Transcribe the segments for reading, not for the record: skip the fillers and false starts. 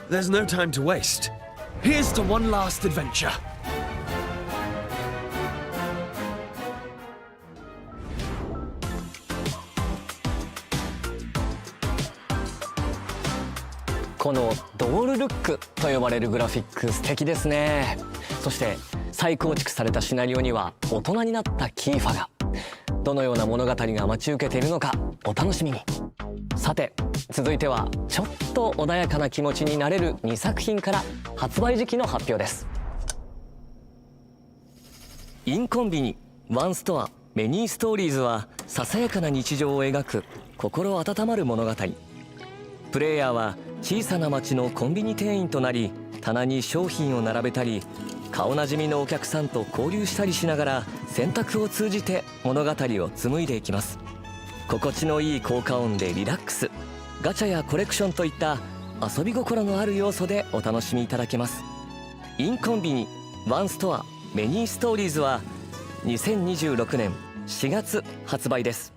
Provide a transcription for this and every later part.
there's no time to waste. Here's to one last adventure. このドールルックと呼ばれるグラフィック素敵ですね。そして再構築されたシナリオには大人になったキーファが。どのような物語が待ち受けているのかお楽しみに。さて続いてはちょっと穏やかな気持ちになれる2作品から発売時期の発表です。インコンビニワンストアメニーストーリーズはささやかな日常を描く心温まる物語。プレイヤーは小さな町のコンビニ店員となり、棚に商品を並べたり顔なじみのお客さんと交流したりしながら選択を通じて物語を紡いでいきます。心地のいい効果音でリラックス、ガチャやコレクションといった遊び心のある要素でお楽しみいただけます。インコンビニワンストアメニーストーリーズは2026年4月発売です。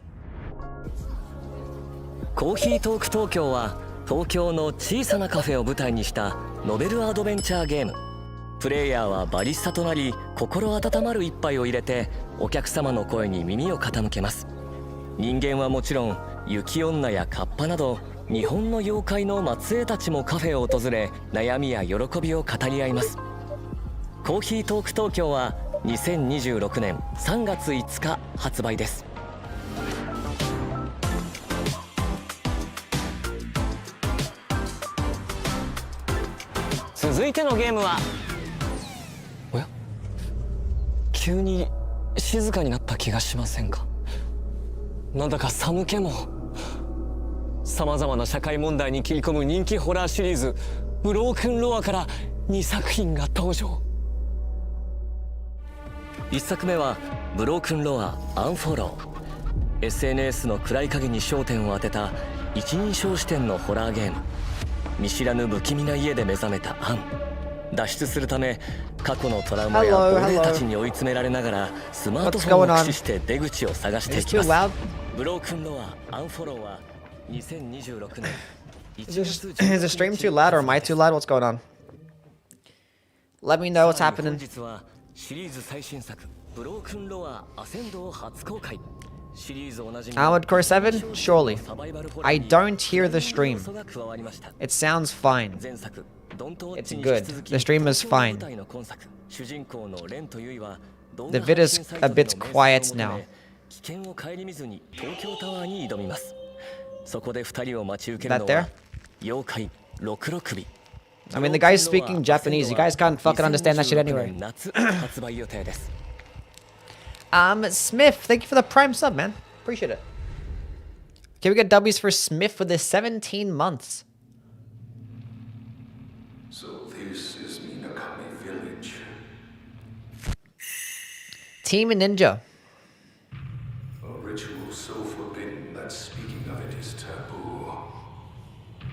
コーヒートーク東京は東京の小さなカフェを舞台にしたノベルアドベンチャーゲーム。プレイヤーはバリスタとなり、心温まる一杯を入れてお客様の声に耳を傾けます。人間はもちろん雪女やカッパなど日本の妖怪の末裔たちもカフェを訪れ、悩みや喜びを語り合います。コーヒートーク東京は2026年3月5日発売です。続いてのゲームは、おや急に静かになった気がしませんか。なんだか寒気も。さまざまな社会問題に切り込む人気ホラーシリーズブロークンロアから2作品が登場。1作目はブロークンロアアンフォロー。 SNS の暗い影に焦点を当てた一人称視点のホラーゲーム。見知らぬ不気味な家で目覚めたアン。脱出するため過去のトラウマや亡霊たちに追い詰められながらスマートフォンを駆使して出口を探していきます。ブロークンロアアンフォローは2026年1月Is the stream too loud or am I too loud? What's going on? Let me know what's happening. 本日はシリーズ最新作ブロークンロアアセンドを初公開。 Armored Core 7? Surely. I don't hear the stream. It sounds fine. It's good. The stream is fine. The vid is a bit quiet now. That there? I mean, the guy's speaking Japanese. You guys can't fucking understand that shit anyway. Smith, thank you for the prime sub, man. Appreciate it. Can we get W's for Smith for the 17 months? So this is Minakami Village. Team Ninja. A ritual so forbidden that speaking of it is taboo.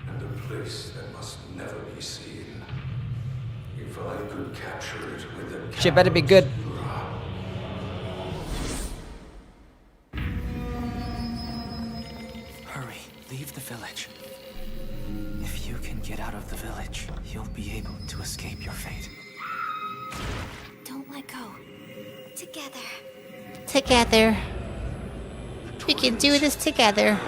And a place that must never be seen. If I could capture it with a Shit better be good. Leave the village. If you can get out of the village, you'll be able to escape your fate. Don't let go. Together. Together. We can do this together.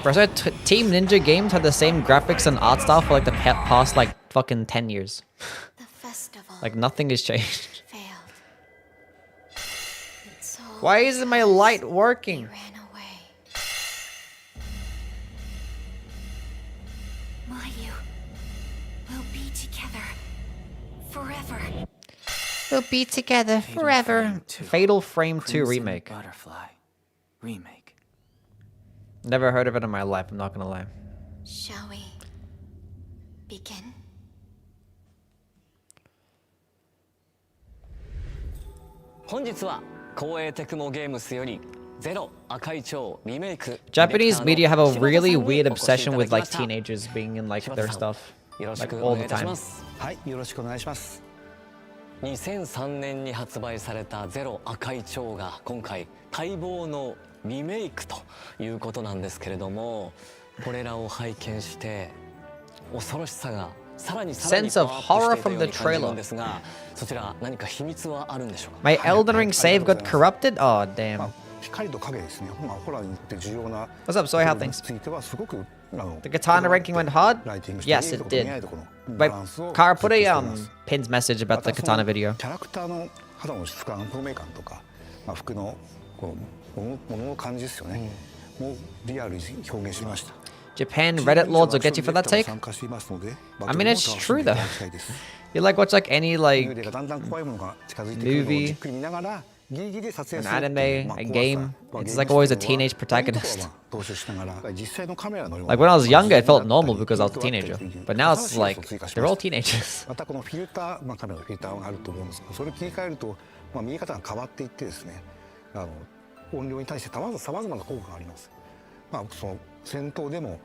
First, Team Ninja games had the same graphics and art style for like the past like fucking 10 years. The festival Like nothing has changed. failed. Its soul Why isn't my light he working? ran away. Mayu, we'll be together forever. We'll be together forever. Fatal Frame 2 Crimson remake. Butterfly remake. Never heard of it in my life, I'm not gonna lie. Shall we begin? Japanese media have a really weird obsession with like teenagers being in like their stuff. Like all the time. 2003年に発売されたゼロ赤い蝶が今回待望のリメイクということなんですけれども、これらを拝見して恐ろしさがさらにパワーアップしていたように感じるんですが、そちら何か秘密はあるんでしょうか。 My Elden Ring save got corrupted? Oh, damn. 光と影ですね。ホラーにとって重要な What's up, Soy? How things? ついてはすごく The katana ranking went hard? Yes, it did. Wait, Kara, put a Pin's message about the katana video. キャラクターの肌の質感、透明感とか、服のこう物の感じですよね。もうリアルに表現しました。Japan Reddit lords will get you for that take. I mean, it's true though. You like watch like any like movie, an anime, a game. It's like always a teenage protagonist. Like when I was younger, it felt normal because I was a teenager. But now it's like they're all teenagers. またこのフィルター、カメラのフィルターがあると思うんですけど、それを切り替えると、見え方が変わっていってですね、音量に対してさまざまな効果があります。その戦闘でも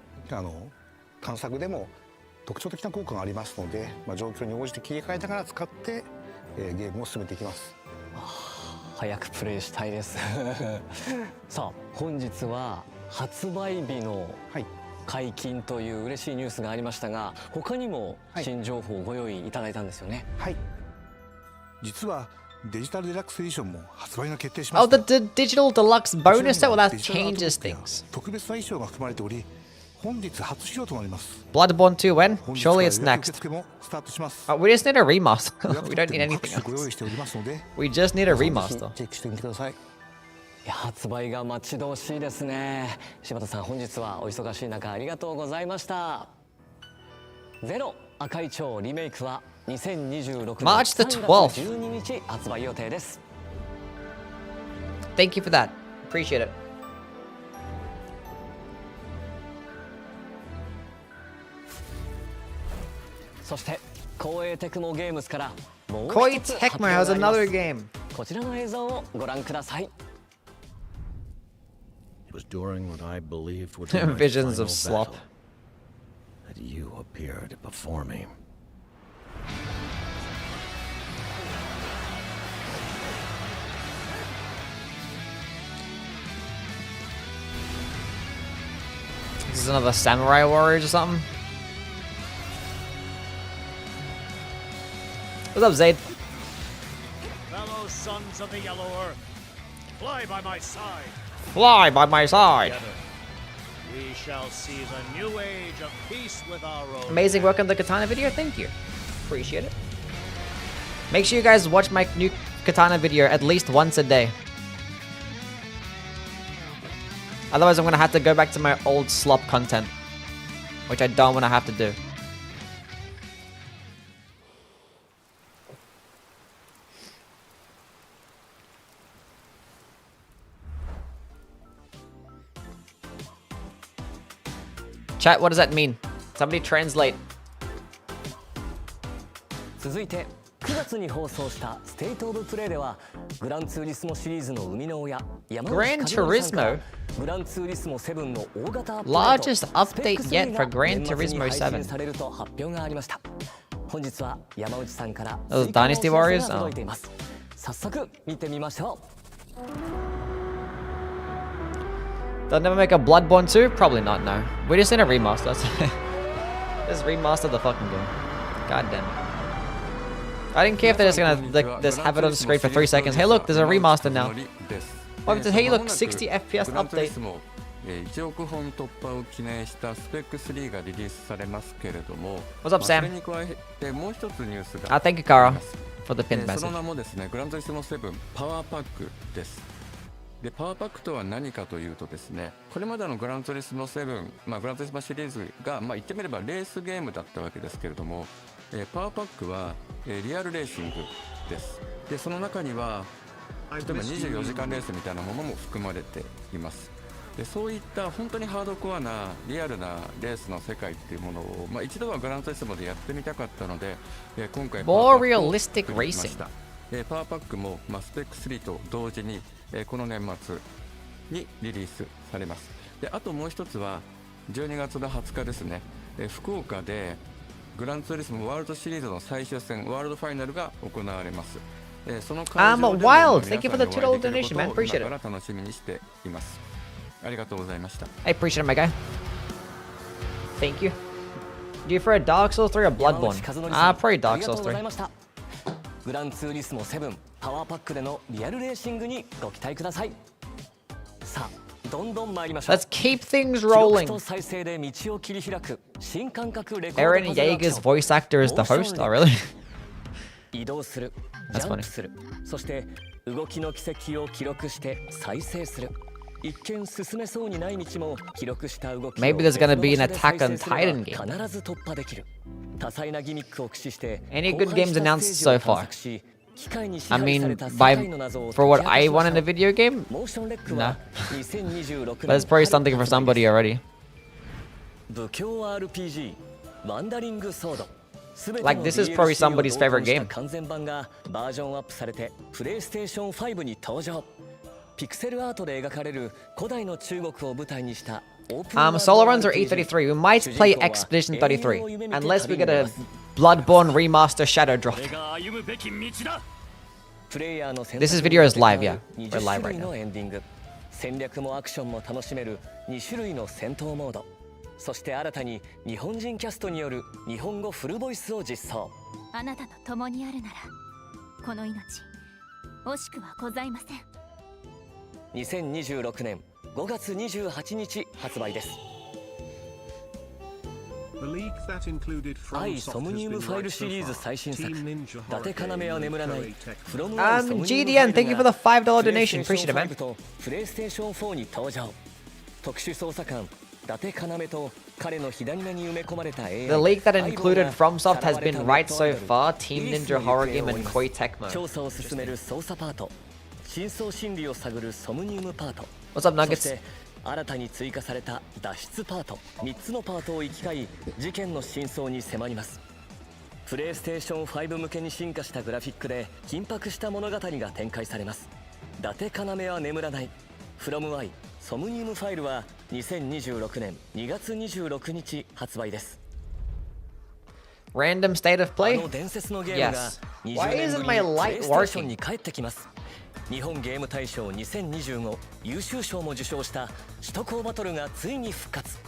探索でも特徴的な効果がありますので、状況に応じて切り替えながら使って、ゲームを進めていきます。早くプレイしたいですさあ本日は発売日の解禁という嬉しいニュースがありましたが、他にも新情報をご用意いただいたんですよね。はい。実はデジタルデラックスエディションも発売が決定しました。Oh, the digital deluxe bonus set? Well, that changes things. 特別な衣装が含まれており、本日初披露となります。Bloodborne 2 when? Surely it's next. 受付もスタートします。We just need a remaster. We don't need anything ご用 else. 意しておりますので、 We just need a remaster. チェックしてみてください。いや発売が待ち遠しいですね。柴田さん本日はお忙しい中ありがとうございました。ゼロ赤い蝶リメイクは2026年 March the 3 12th. 月12日発売予定です。 Thank you for that. Appreciate it. そして光栄テクモゲームズからもう Koei 一つ発 Tecmo 表 has があります。 another game. こちらの映像をご覧ください。 It was during what I believed would be my Visions final of slop. battle that you appeared before me. This is another Samurai Warriors or something. What's up, Zayd? Fellow sons of the Yellow Earth, fly by my side. Fly by my side. Together, we shall see the new age of peace with our own. Amazing work on the katana video. Thank you. Appreciate it. Make sure you guys watch my new katana video at least once a day. Otherwise, I'm going to have to go back to my old slop content, which I don't want to have to do. Chat, what does that mean? Somebody translate. 続いて9月に放送したステートオブプレイではグランツーリスモシリーズの生みの親山口 Gran 和則さんから Turismo? グランツーリスモ7の大型アップデート Largest update スペッ yet ク for 3 Gran が年末に Turismo 配信 7. されると発表がありました。本日は山内さんから Those 追加の Dynasty お知ら Warriors? せが届いています。早速見てみましょう。 They'll never make a Bloodborne 2? Probably not, no. We just need a remaster. Just remaster the fucking game. God damn it. I didn't care if they're just gonna like, just have it on the screen for 3 seconds. Hey look, there's a remaster now. What if hey look, 60 FPS update. 1億本突破を記念したスペック3がリリースされますけれども、 What's up, Sam? それに加えてもう一つニュースが Ah, thank you, Kara, for the pin その message. 名もですね、グランツーリスモ7パワーパックです。で、パワーパックとは何かというとですね、これまでのグランツーリスモ7、グランツーリスモシリーズが言ってみればレースゲームだったわけですけれども、パワーパックは、リアルレーシングです。で、その中には例えば24時間レースみたいなものも含まれています。で、そういった本当にハードコアなリアルなレースの世界っていうものを、一度はグランツーリスモでやってみたかったので、今回 More realistic racing. パワーパックも、スペック3と同時に、この年末にリリースされます。で、あともう一つは12月の20日ですね、福岡でグランツーリスモワールドシリーズの最終戦ワールドファイナルが行われます。その会場でも Wild. 皆 Thank you さ for ん the にお会い $2 できるこ donation, と man. を Appreciate 今 it. から楽しみにしています。ありがとうございました。I appreciate it, my guy. Thank you. Do you prefer Dark Souls 3 or Bloodborne? Probably Dark Souls 3. グランツーリスモ7パワーパックでのリアルレーシングにご期待ください。さあ、どんどん参りましょう。 Let's keep things rolling. 記録と再生で道を切り開く新感覚レコード Eren Yeager's voice actor is the host? Oh, really? 移動する、ジ That's ャン funny. プする、そして動きの軌跡を記録して再生する。一見進めそうにない道も記録した動きを Maybe there's gonna be an 別の場所 Attack で on 再生すれ Titan ば game. 必ず突破できる。多彩なギミックを駆使して Any good games announced so far? I mean, 機 by 械の謎を for what I want in a video game? モーションレック Nah. は2026 But it's probably something for somebody already. 武教 RPG ワンダリングソード Like, this is probably somebody's favorite game. 完全版がバージョンアップされてプレイステーション5に登場。ピクセルアートで描かれる古代の中国を舞台にしたオープンワールド Solo runs are 833. We might play Expedition 33. Unless we get a Bloodborne remaster shadow drop. これが歩むべき道だ。 This is video is live, yeah. We're live right now. のエンディング、戦略もアクションも楽しめる2種類の戦闘モード、そして新たに日本人キャストによる日本語フルボイスを実装。あなたと共にあるならこの命惜しくはございません。2026年5月28日発売です。愛ソムニウムファイルシリーズ最新作、伊達要は眠らない。GDN, thank you for the $5 donation. Appreciate it, man. プレイステーション4に登場。特殊捜査官伊達要と彼の左目に埋め込まれた AI。 The leak that included FromSoft has been right so far. Team Ninja Horror Game and Koi Tecmo. 調査を進める捜査パート、真相心理を探るソムニウムパート。 What's up, そ Nuggets? して新たに追加された脱出パート、3つのパートを行き交い事件の真相に迫ります。プレイステーション5向けに進化したグラフィックで緊迫した物語が展開されます。伊達要は眠らない From I ソムニウムファイルは2026年2月26日発売です。 Random state of あ play? の伝説のゲームが Yes. 20 Why 年ぶ isn't り my にプレ light イステーション working? に帰ってきます。日本ゲーム大賞2025優秀賞も受賞した首都高バトルがついに復活。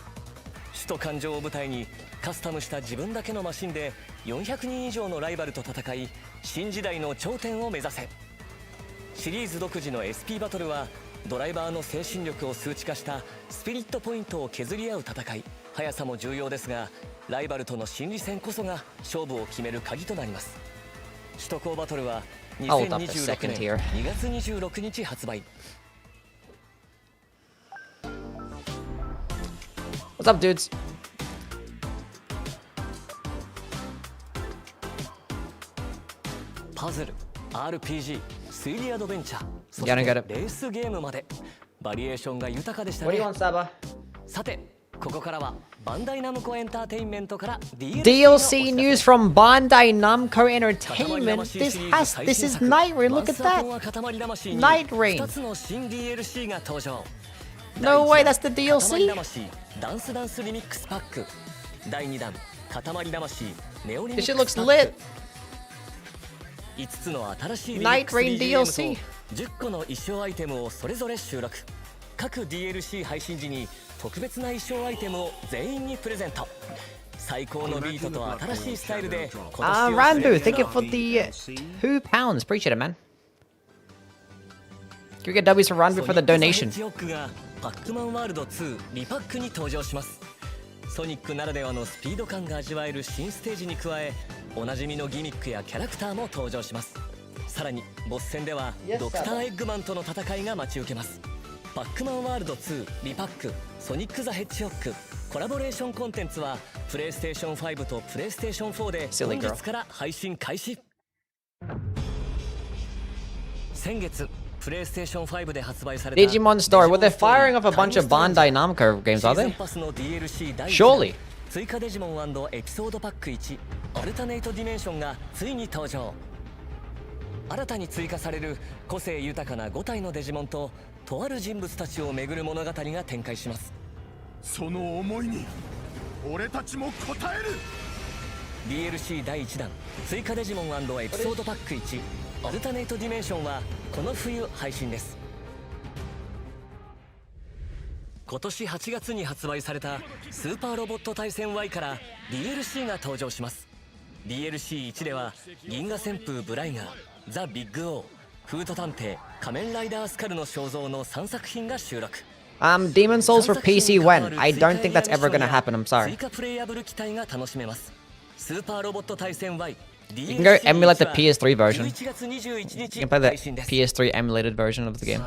首都環状を舞台にカスタムした自分だけのマシンで400人以上のライバルと戦い、新時代の頂点を目指せ。シリーズ独自の SP バトルはドライバーの精神力を数値化したスピリットポイントを削り合う戦い。速さも重要ですが、ライバルとの心理戦こそが勝負を決める鍵となります。首都高バトルは2026年2月26日発売。 What's up, dudes? パズル、RPG、推理アドベンチャー、そして Gotta get レ it. ースゲームまでバリエーションが豊かでした What do you ね。 want, Saba? さて、ここからはバンダイナムコエンターテインメントから DLC news from Bandai Namco Entertainment. This is Nightreign. Look at that. Nightreign. 2つの新 DLC が登場。 No way, that's the 塊 DLC? 魂ダンスダンスリミックスパック。第2弾塊魂ネオリミッ This ク shit スパ looks ッ lit. ク。5つの新しい Nightreign DLC 10個の衣装アイテムをそれぞれ収録。各 DLC 配信時に特別な衣装アイテムを全員にプレゼント。最高のビートと新しいスタイルで今年を Randu, thank you for the £2. Appreciate it, man. Can we get W's for Randu for the donation? ソニック・ザ・ヘッジホッグがパックマンワールド2リパックに登場します。ソニックならではのスピード感が味わえる新ステージに加え、おなじみのギミックやキャラクターも登場します。さらにボス戦ではドクターエッグマンとの戦いが待ち受けます。パックマンワールド2リパックソニック・ザ・ヘッジホッグコラボレーションコンテンツはプレイステーション5とプレイステーション4で本日から配信開始。先月プレイステーション5で発売された Digimon Story. Well, they're firing off a bunch of Bandai Namco games, are they? Surely. 追加デジモン&エピソードパック1アルタネイトディメンションがついに登場。新たに追加される個性豊かな5体のデジモンととある人物たちを巡る物語が展開します。その思いに俺たちも応える。DLC 第1弾追加デジモン&エピソードパック1アルタネイトディメンションはこの冬配信です。今年8月に発売されたスーパーロボット対戦 Y から DLC が登場します。 DLC1 では銀河旋風ブライガー、ザ・ビッグオー、フート探偵、仮面ライダースカルの肖像の3作品が収録。Demon Souls for PC when? I don't think that's ever gonna happen, I'm sorry. 追加プレイヤブル機体が楽しめます。スーパーロボット対戦 Y You can go emulate the PS3 version. 11月21日 You can play the 配信です。 PS3 emulated version of the game.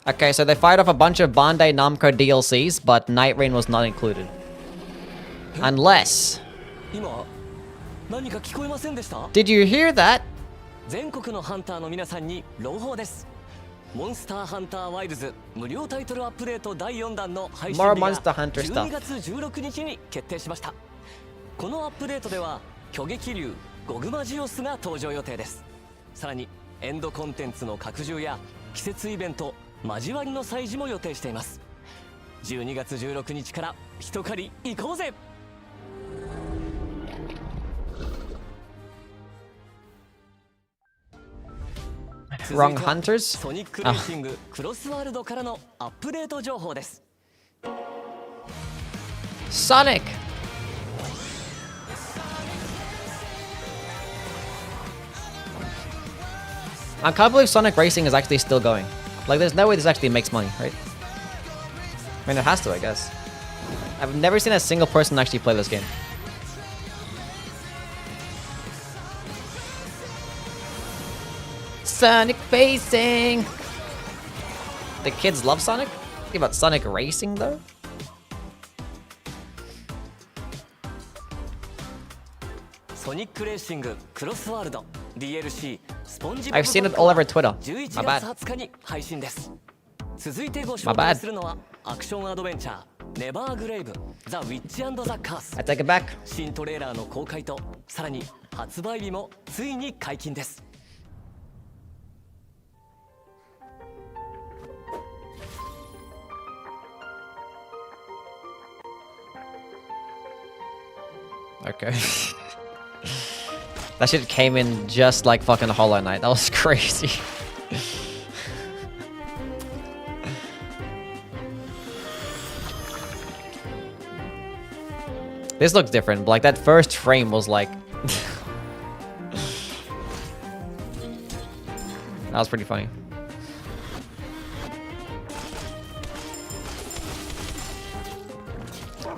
Okay, so they fired off a bunch of Bandai Namco DLCs, but Nightreign was not included. Unless... 今何か聞こえませんでした？ Did you hear that? 全国のハンターの皆さんに朗報です。モンスターハンターワイルズ無料タイトルアップデート第4弾の配信日 More が Monster Hunter stuff. 12月16日に決定しました。このアップデートでは巨撃竜ゴグマジオスが登場予定です。さらにエンドコンテンツの拡充や季節イベント交わりの祭事も予定しています。12月16日から一狩り行こうぜ。Wrong hunters? ソニックレーシングクロスワールドからのアップデート情報です。Sonic! I can't believe Sonic Racing is actually still going. Like, there's no way this actually makes money, right? I mean, it has to, I guess. I've never seen a single person actually play this game. Sonic Racing! The kids love Sonic? Think about Sonic Racing, though? Sonic Racing Crossworld DLC スポンジ I've seen it all over Twitter. 11 My 月 bad. 20日に配信です。続いてご紹介するのはアクションアドベンチャーネバーグレイブザ・ウィッチ&ザ・カース。 I take it back. 新トレーラーの公開とさらに発売日もついに解禁です。Okay. That shit came in just like fucking Hollow Knight. That was crazy. This looks different. Like, that first frame was like... That was pretty funny.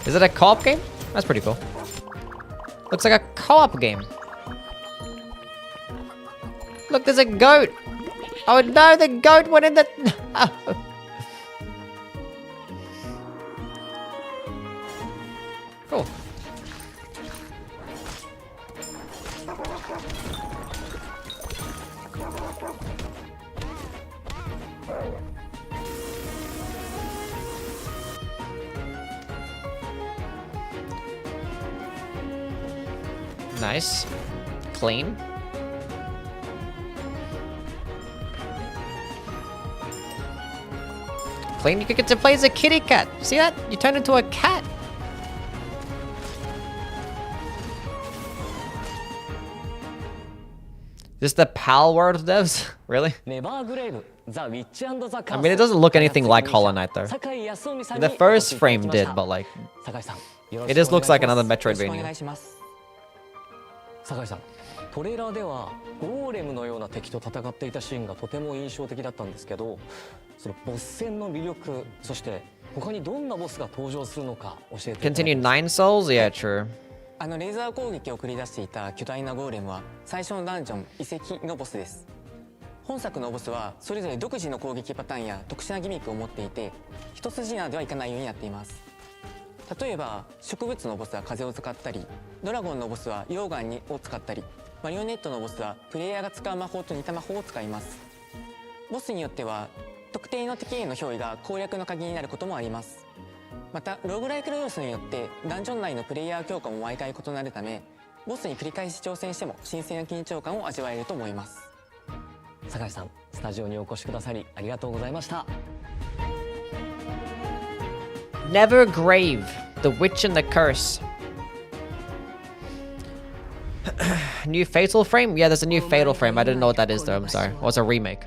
Is it a co-op game? That's pretty cool. Looks like a co-op game. Look, there's a goat. Oh no, the goat went in the... Cool. Nice. Clean. Clean, you could get to play as a kitty cat. See that? You turned into a cat. This is the PAL world devs? Really? I mean, it doesn't look anything like Hollow Knight though. The first frame did, but like... It just looks like another Metroidvania. 酒井さん、トレーラーではゴーレムのような敵と戦っていたシーンがとても印象的だったんですけど、そのボス戦の魅力、そして他にどんなボスが登場するのか教えて。Continue 9 souls? Yeah, true. レーザー攻撃を繰り出していた巨大なゴーレムは最初のダンジョン遺跡のボスです。本作のボスはそれぞれ独自の攻撃パターンや特殊なギミックを持っていて、一筋縄ではいかないようになっています。例えば植物のボスは風を使ったり、ドラゴンのボスは溶岩を使ったり、マリオネットのボスはプレイヤーが使う魔法と似た魔法を使います。ボスによっては特定の敵への憑依が攻略の鍵になることもあります。またローグライクの要素によってダンジョン内のプレイヤー強化も毎回異なるため、ボスに繰り返し挑戦しても新鮮な緊張感を味わえると思います。酒井さん、スタジオにお越しくださりありがとうございました。Never Grave, The Witch and the Curse. New Fatal Frame? Yeah, there's a new Fatal Frame. I didn't know what that is though, I'm sorry. Or it's a remake.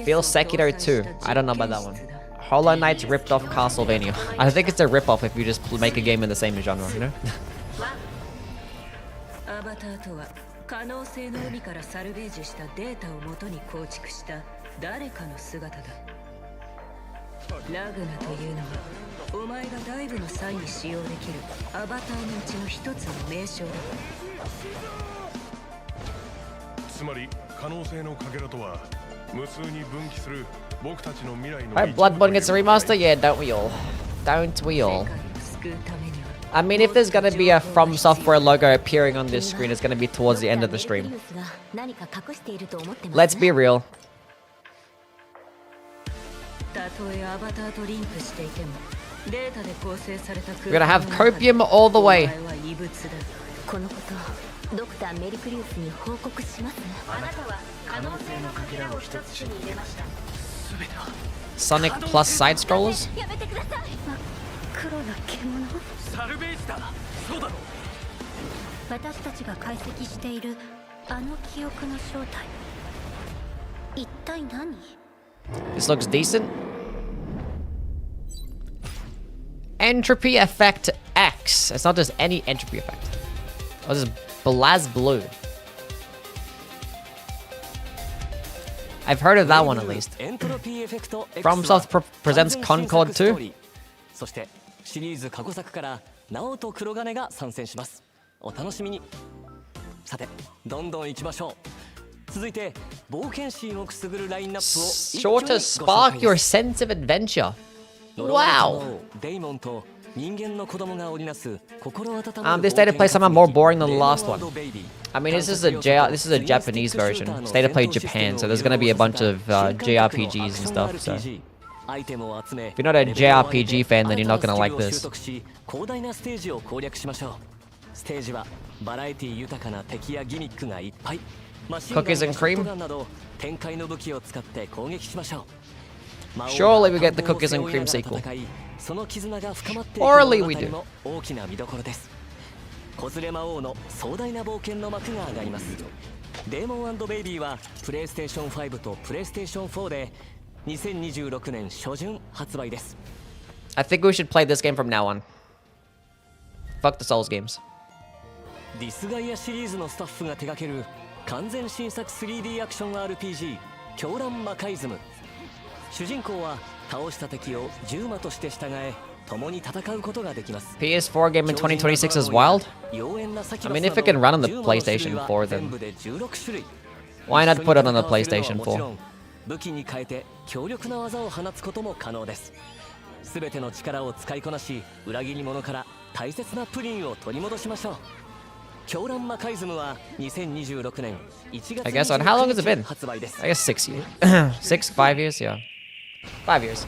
Feel Sekiro 2. I don't know about that one. Hollow Knight ripped off Castlevania. I think it's a rip-off if you just make a game in the same genre, you know? 可能性の海からサルベージしたデータを元に構築した誰かの姿だ。ラグナというのはお前がダイブの際に使用できるアバターのうちの一つの名称だ。つまり可能性のかけらとは無数に分岐する僕たちの未来の。Alright, Bloodborne gets a remaster? Yeah, don't we all? Don't we all? I mean, if there's gonna be a From Software logo appearing on this screen, it's gonna be towards the end of the stream. Let's be real. We're gonna have copium all the way. Sonic plus side scrollers? 私たちが解析しているあの記憶の正体一体何 This looks decent. Entropy effect X. It's not just any entropy effect. Oh, this is Blazblue. I've heard of that one at least. FromSoft presents Concord 2. そしてシリーズ過去作からナオと黒金が参戦します。お楽しみに。さて、どんどん行きましょう。続いて冒険心をくすぐるラインナップを Sure to spark your sense of adventure. Wow. デイモンと人間の子供が織りなす心温まる This state of play somehow more boring than the last one. I mean, this is a Japanese version. State of play Japan, so there's gonna be a bunch of JRPGs and stuff. So if you're not a JRPG fan, then you're not gonna like this. 広大なステージを攻略しましょう。ステージはバラエティ豊かな敵やギミックがいっぱい。Cookies and cream? など展開の武器を使って攻撃しましょう。Surely we get the Cookies and Cream sequel. Surely we do. 大きな見どころです。子連れ魔王の壮大な冒険の幕が上がります。デーモン&ベイビーはプレイステーション5とプレイステーション4で2026年初旬発売です。I think we should play this game from now on. Fuck the Souls games. ディスガイアシリーズのスタッフが手掛ける完全新作 3D アクション RPG 狂乱魔界ズム。主人公は倒した敵を獣魔として従え共に戦うことができます。 PS4 game in 2026 is wild. I mean, if it can run on the PlayStation 4, then why not put it on the PlayStation 4? 武器に変えて強力な技を放つことも可能です。すべての力を使いこなし、裏切り者から大切なプリンを取り戻しましょう。狂乱魔界ズムは2026年1月 I guess on how long has it been? 発売です。 I guess 6 years. 5 years, yeah. 5 years.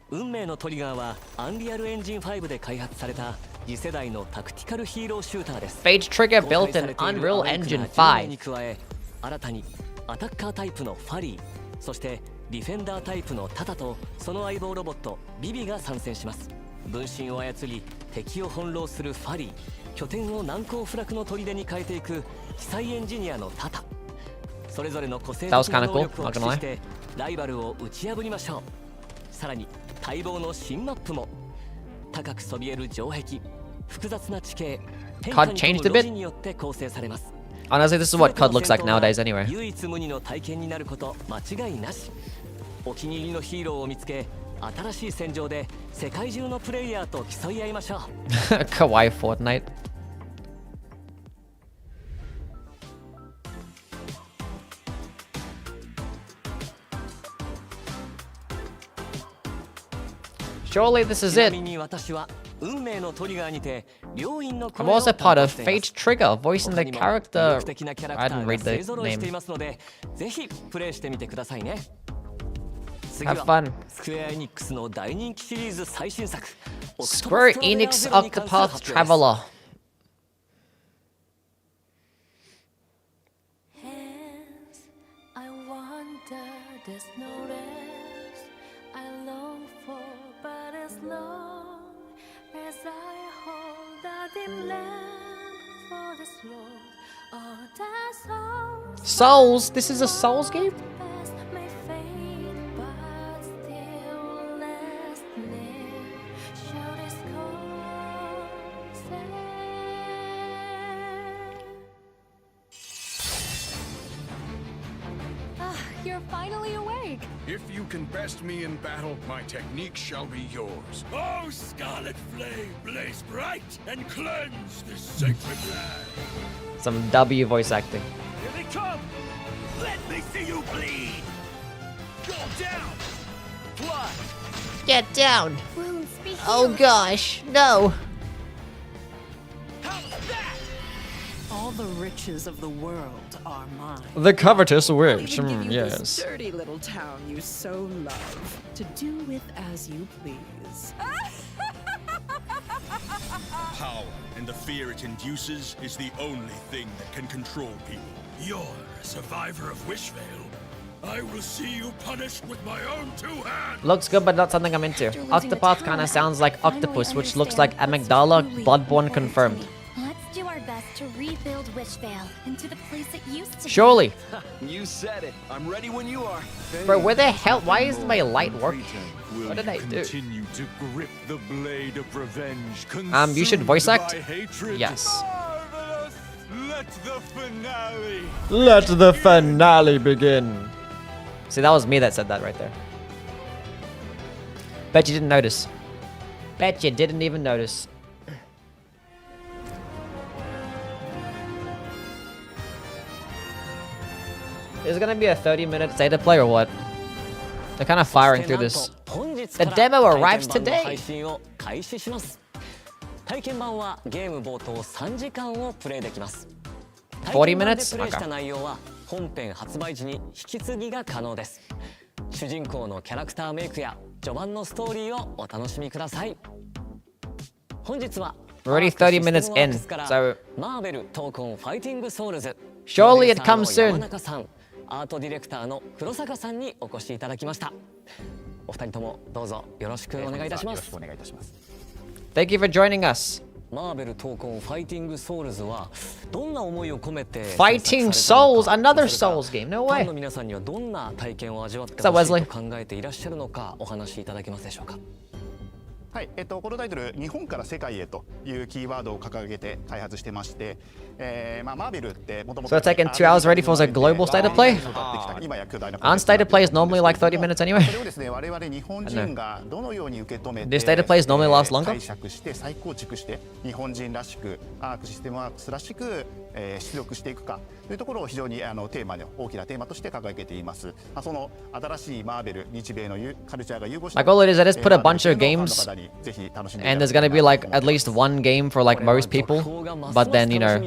運命のトリガーはアンリアルエンジン5で開発された次世代のタクティカルヒーローシューターです。Fate Trigger built in Unreal Engine 5. に加え、新たにアタッカータイプのファリー、そしてディフェンダータイプのタタとその相棒ロボットビビが参戦します。分身を操り敵を翻弄するファリー、拠点を難攻不落の砦に変えていく奇才エンジニアのタタ。それぞれの個性的な能力を駆使してライバルを打ち破りましょう。さらに待望の新マップも高くそびえる城壁、複雑な地形、変化に富む路地によって構成されます。 Honestly, this is what COD looks like nowadays anyway. 唯一無二の体験になること間違いなし。お気に入りのヒーローを見つけ、新しい戦場で世界中のプレイヤーと競い合いましょう。Kawaii Fortnite. Surely this is it. I'm also part of Fate Trigger, voicing the character. I didn't read the name. Have fun. Square Enix Octopath Traveler. there's no rest I long for, but as long as I hold the dim lamp for this road, all the souls. Souls? This is a Souls game? May fade, but still last near. Show this You're finally awake. If you can best me in battle, my technique shall be yours. Oh, scarlet flame, blaze bright and cleanse this sacred land. Some W voice acting. Here they come! Let me see you bleed! Go down! Fly! Get down. Oh gosh, no. All the riches of the world are mine. The covetous witch. I'll even give you Yes. this dirty little town you so love, to do with as you please. Power and the fear it induces is the only thing that can control people. You're a survivor of Wishvale. I will see you punished with my own two hands. Looks good, but not something I'm into. Octopath kind of sounds like Octopus, which looks like Amygdala, Bloodborne confirmed. Let's do our best to rebuild Wishvale into the place it used to be. Surely. You said it. I'm ready when you are. Bro, where the hell? Why isn't my light working? What did I do? Continue to grip the blade of revenge. You should voice act? Consumed by hatred. Yes. Marvelous. Let the finale. Let the finale begin. See, that was me that said that right there. Bet you didn't notice. Bet you didn't even notice. Is it gonna be a 30-minute state of play or what? They're kind of firing through this. The demo arrives today. 体験版はゲーム冒頭3時間をプレイできます。 40 minutes? プレイした内容は本編発売時に引き継ぎが可能です。主人公のキャラクターメイクや序盤のストーリーをお楽しみください。本日は We're already 30 minutes in, so マーベルトーコンファイティングソウルズ surely it comes soon. 山中さん、アートディレクターの黒坂さんにお越しいただきました。お二人ともどうぞよろしくお願いいたします。よろしくお願いいたします。 Thank you for joining us. マーベルトーコンファイティングソウルズはどんな思いを込めて Fighting Souls, another Souls game. No ファ way. ンの皆さんにはどんな体験を味わって What's up, ほしい Wesley? と考えていらっしゃるのかお話しいただけますでしょうか。はい、このタイトル日本から世界へというキーワードを掲げて開発してまして、マーベルって元々 So it's taking 2 hours already for a global state of play? Aren't state of plays normally like 30 minutes anyway? それをですね、我々日本人がどのように受け止めて Do state of plays normally last longer? 解釈して再構築して日本人らしくアークシステムワークスらしく出力していくかというところを非常にテーマの大きなテーマとして掲げています。その新しいマーベル日米のカルチャーが融合して My goal is I just put a bunch of games and there's gonna be like at least one game for like most people, but then you know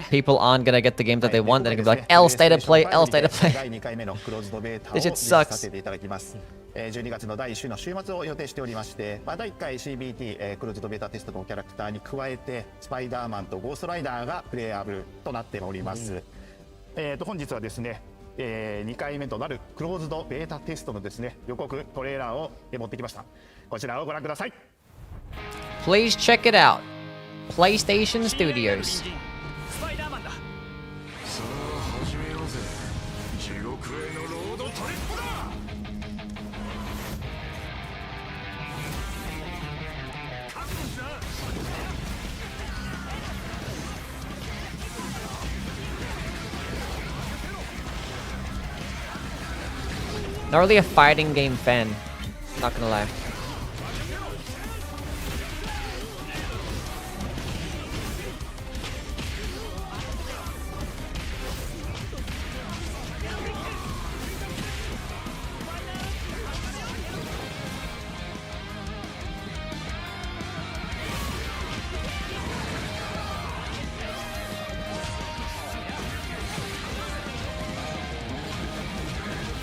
people aren't gonna get the game that they want and it's gonna be like L state of play, L state of play. 第2回目のクローズドベータを This 実 shit 施さ sucks. せていただきます。12月の第1週の週末を予定しておりまして、第1回 CBT、クローズドベータテストのキャラクターに加えてスパイダーマンとゴーストライダーがプレイアブルとなっております。本日はですね、2回目となるクローズドベータテストのですね予告トレーラーを持ってきました。こちらをご覧ください。 Please check it out. PlayStation Studios. スパイダーマンだ。さあ始めようぜ。地獄へのロードトリップだ。 Not really a fighting game fan, not gonna lie.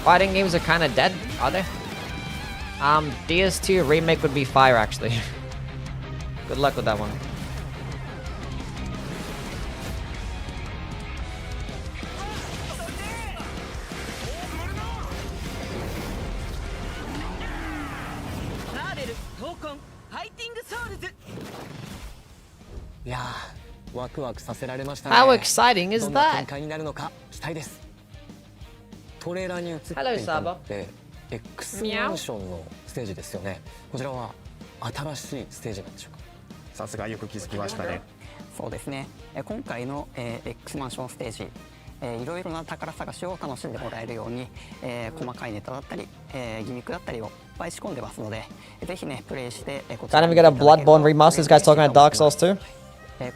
Fighting games are kind of dead, are they? DS2 remake would be fire actually. Good luck with that one. いやー、ワクワクさせられましたね。 How exciting is どんな that? 展開になるのか期待です。トレーラーに映ってい Hello, たのって X マンションのステージですよね。こちらは新しいステージなんでしょうか。さすがよく気づきましたね。そうですね。今回の X マンションステージ、いろいろな宝探しを楽しんでもらえるように、細かいネタだったり、ギミックだったりをいっぱい仕込んでますので、ぜひねプレイして、こちら Didn't even get a Bloodborne remaster. This guy's talking about Dark Souls too.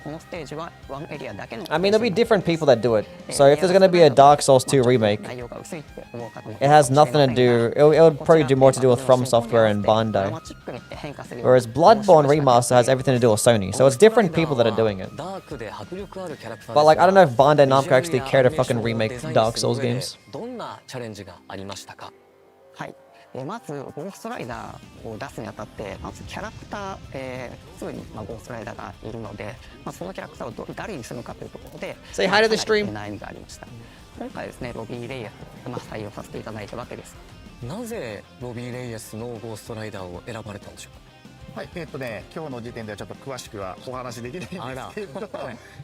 このステージはワンエリアだけの I mean, there'll be different people that do it. So if there's gonna be a Dark Souls 2 remake, 内容が薄いって思う方も it has nothing to do. It would probably do more to do with From Software and Bandai. Whereas Bloodborne remaster has everything to do with Sony. So it's different people that are doing it. But like, I don't know if Bandai Namco actually care to fucking remake Dark Souls games. どんなチャレンジがありましたか。はい。まずゴーストライダーを出すにあたってまずキャラクター、すぐにゴーストライダーがいるので、そのキャラクターを誰にするのかというところで Say hi to the stream. 悩みがありました。今回ですねロビーレイヤー採用させていただいたわけです。なぜロビー・レイエスのゴーストライダーを選ばれたんでしょうか。はい、今日の時点ではちょっと詳しくはお話できないんです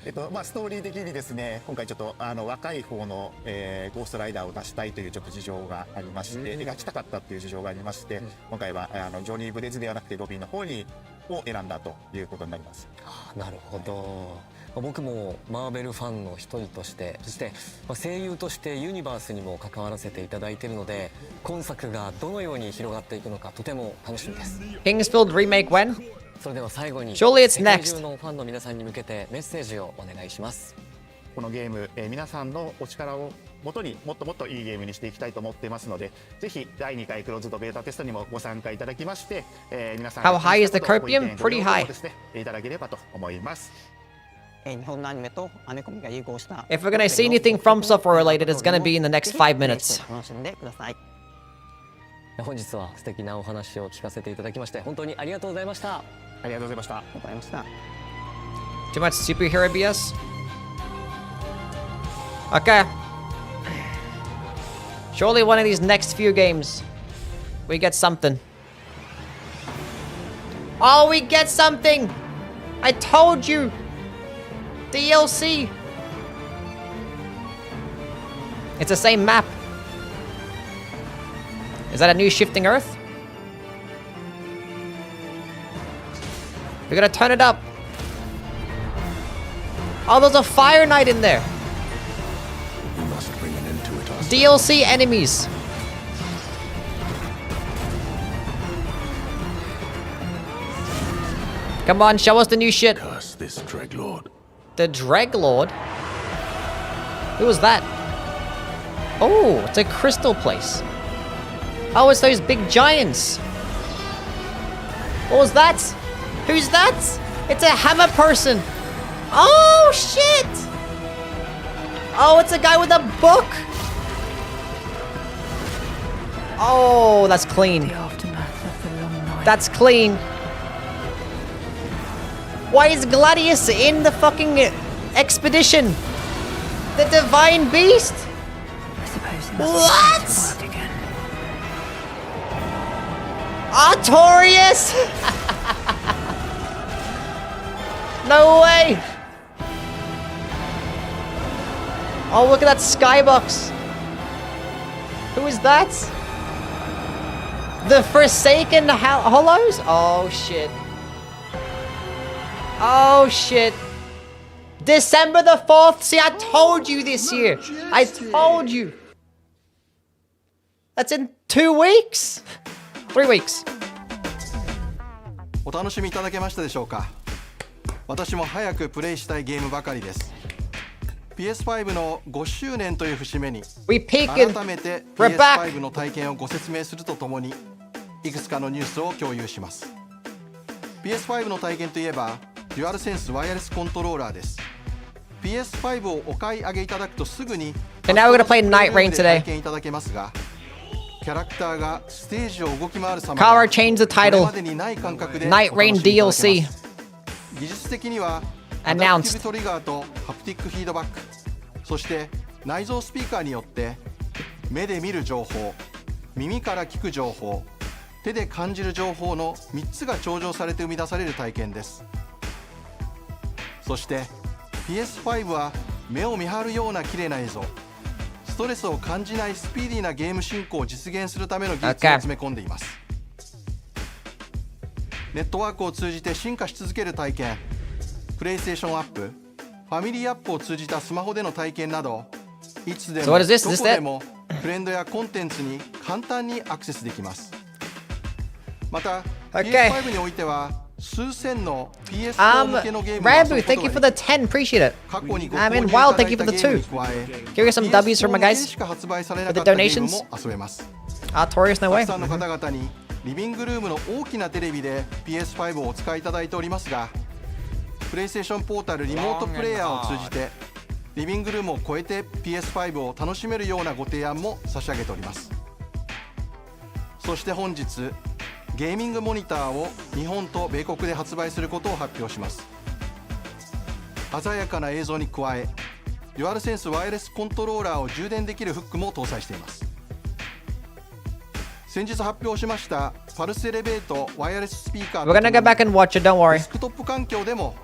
けど、ストーリー的にですね、今回ちょっと若い方の、ゴーストライダーを出したいというちょっと事情がありまして、描きたかったっていう事情がありまして、今回はジョニー・ブレズではなくてロビーの方を選んだということになります。なるほど。僕もマーベルファンの一人として、そして声優としてユニバースにも関わらせていただいているので、今作がどのように広がっていくのかとても楽しみです。 Kingsfield remake when? それでは最後に Surely it's 世界 next. 中のファンの皆さんに向けてメッセージをお願いします。このゲーム、皆さんのお力をもとにもっともっといいゲームにしていきたいと思っていますので、ぜひ第2回クローズドベータテストにもご参加いただきまして、皆さん How high is the copium? Pretty high. ですね、いただければと思います。日本のアニメとアメコミが融合した If we're gonna see anything From Software related, it's gonna be in the next 5 minutes. 楽しんでください。本日は素敵なお話を聞かせていただきまして本当にありがとうございました。ありがとうございました。Too much superhero BS? Okay. Surely one of these next few games, we get something. Oh, we get something! I told you! DLC! It's the same map. Is that a new shifting earth? We're gonna turn it up. Oh, there's a Fire Knight in there. We must bring an end to it ourselves. DLC enemies. Come on, show us the new shit. Curse this Dreglord. The Dreglord? Who was that? Oh, it's a crystal place. Oh, it's those big giants. What was that? Who's that? It's a hammer person. Oh, shit! Oh, it's a guy with a book. Oh, that's clean. That's clean. Why is Gladius in the fucking expedition? The Divine Beast? What? Artorias? No way! Oh, look at that skybox. Who is that? The Forsaken Hollows? Oh, shit. Oh, shit. December the 4th. See, I told you this year. I told you. That's in 2 weeks? 3 weeks. お楽しみいただけましたでしょうか。私も早くプレイしたいゲームばかりです。PS5 の5周年という節目に改めて PS5 の体験をご説明するとともにいくつかのニュースを共有します。 PS5 の体験といえばデュアルセンスワイヤレスコントローラーです。 PS5 をお買い上げいただくとすぐに And now we're gonna play Nightreign today. 体験いただけますが、キャラクターがステージを動き回る様が Kara changed the title. これまでにない感覚で Nightreign DLC. 技術的には Announced. アダプティブトリガーとハプティックフィードバック、そして内蔵スピーカーによって目で見る情報、耳から聞く情報、手で感じる情報の3つが調整されて生み出される体験です。そして PS5 は目を見張るような綺麗な映像、ストレスを感じないスピーディーなゲーム進行を実現するための技術を詰め込んでいます。ネットワークを通じて進化し続ける体験、プレイステーションアップ、ファミリーアップを通じたスマホでの体験など、いつでもどこでもトレンドやコンテンツに簡単にアクセスできます。また、PS5 においては数千の PS4 向けのゲームを遊ぶことができ、 Rambo, thank you for the 10, appreciate it. 過去にご I'm 購 in 入いた Wild, だ thank い you た for ゲ the ームに 2. 加え、 Can we get some W's from my PS4 向け guys? しか発売されな For か the ったゲーム donations? も遊べます。 Artorias, no た way. くさんの方々にリビングルームの大きなテレビで PS5 をお使いいただいておりますが、プレイステーションポータルリモートプレイヤーを通じてリビングルームを超えて PS5 を楽しめるようなご提案も差し上げております。そして本日ゲーミングモニターを日本と米国で発売することを発表します。鮮やかな映像に加え、デュアルセンスワイヤレスコントローラーを充電できるフックも搭載しています。先日発表しましたパルスエレベートワイヤレススピーカー We're gonna go back and watch it, don't worry. デスクトップ環境でも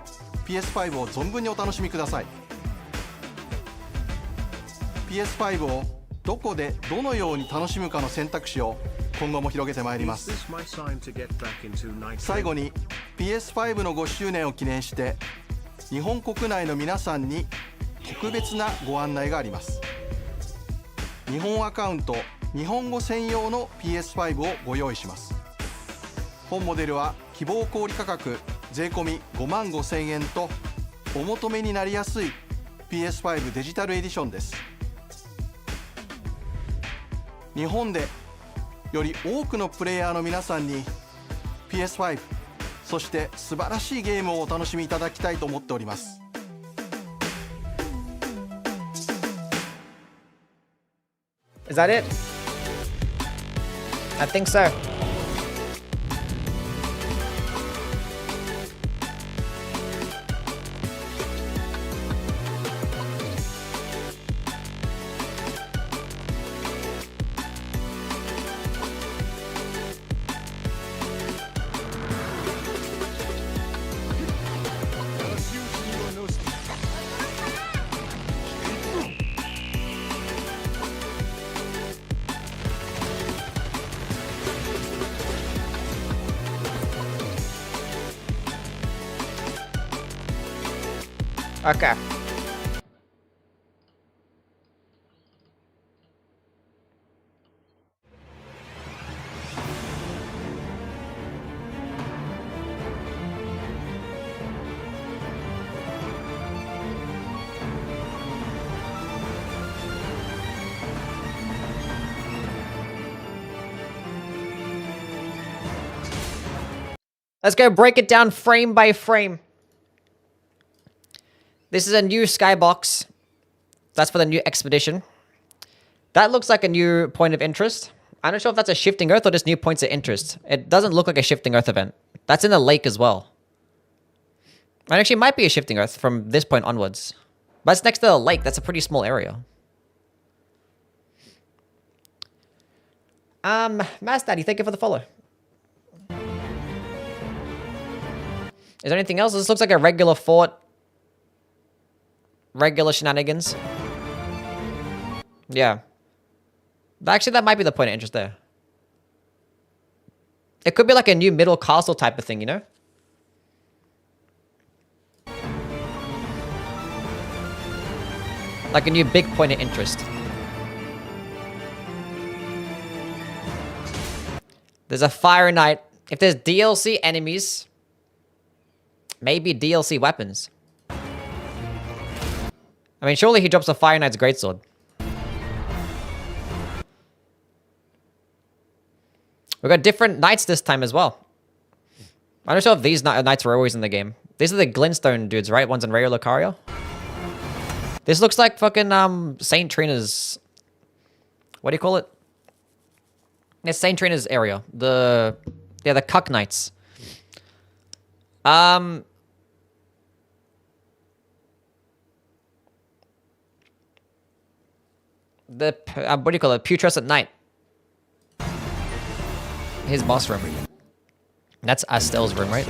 PS5 を存分にお楽しみください。 PS5 をどこでどのように楽しむかの選択肢を今後も広げてまいります。最後に PS5 の5周年を記念して日本国内の皆さんに特別なご案内があります。日本アカウント日本語専用の PS5 をご用意します。本モデルは希望小売価格税込55,000円とお求めになりやすい PS5 デジタルエディションです。日本でより多くのプレイヤーの皆さんに PS5 そして素晴らしいゲームをお楽しみいただきたいと思っております。Is that it? I think so. Okay. Let's go break it down frame by frame. This is a new skybox. That's for the new expedition. That looks like a new point of interest. I'm not sure if that's a shifting earth or just new points of interest. It doesn't look like a shifting earth event. That's in a lake as well. And actually might be a shifting earth from this point onwards. But it's next to the lake. That's a pretty small area. Mass Daddy, thank you for the follow. Is there anything else? This looks like a regular fort. Regular shenanigans. Yeah. Actually, that might be the point of interest there. It could be like a new middle castle type of thing, you know? Like a new big point of interest. There's a Fire Knight. If there's DLC enemies, maybe DLC weapons. I mean, surely he drops a Fire Knight's greatsword. We've got different knights this time as well. I'm not sure if these knights were always in the game. These are the Glintstone dudes, right? One's in Rayo Lucario. This looks like fucking Saint Trina's... What do you call it? It's Saint Trina's area. The Cuck Knights. The what do you call it? Putrescent Knight. His boss room. That's Astel's room, right?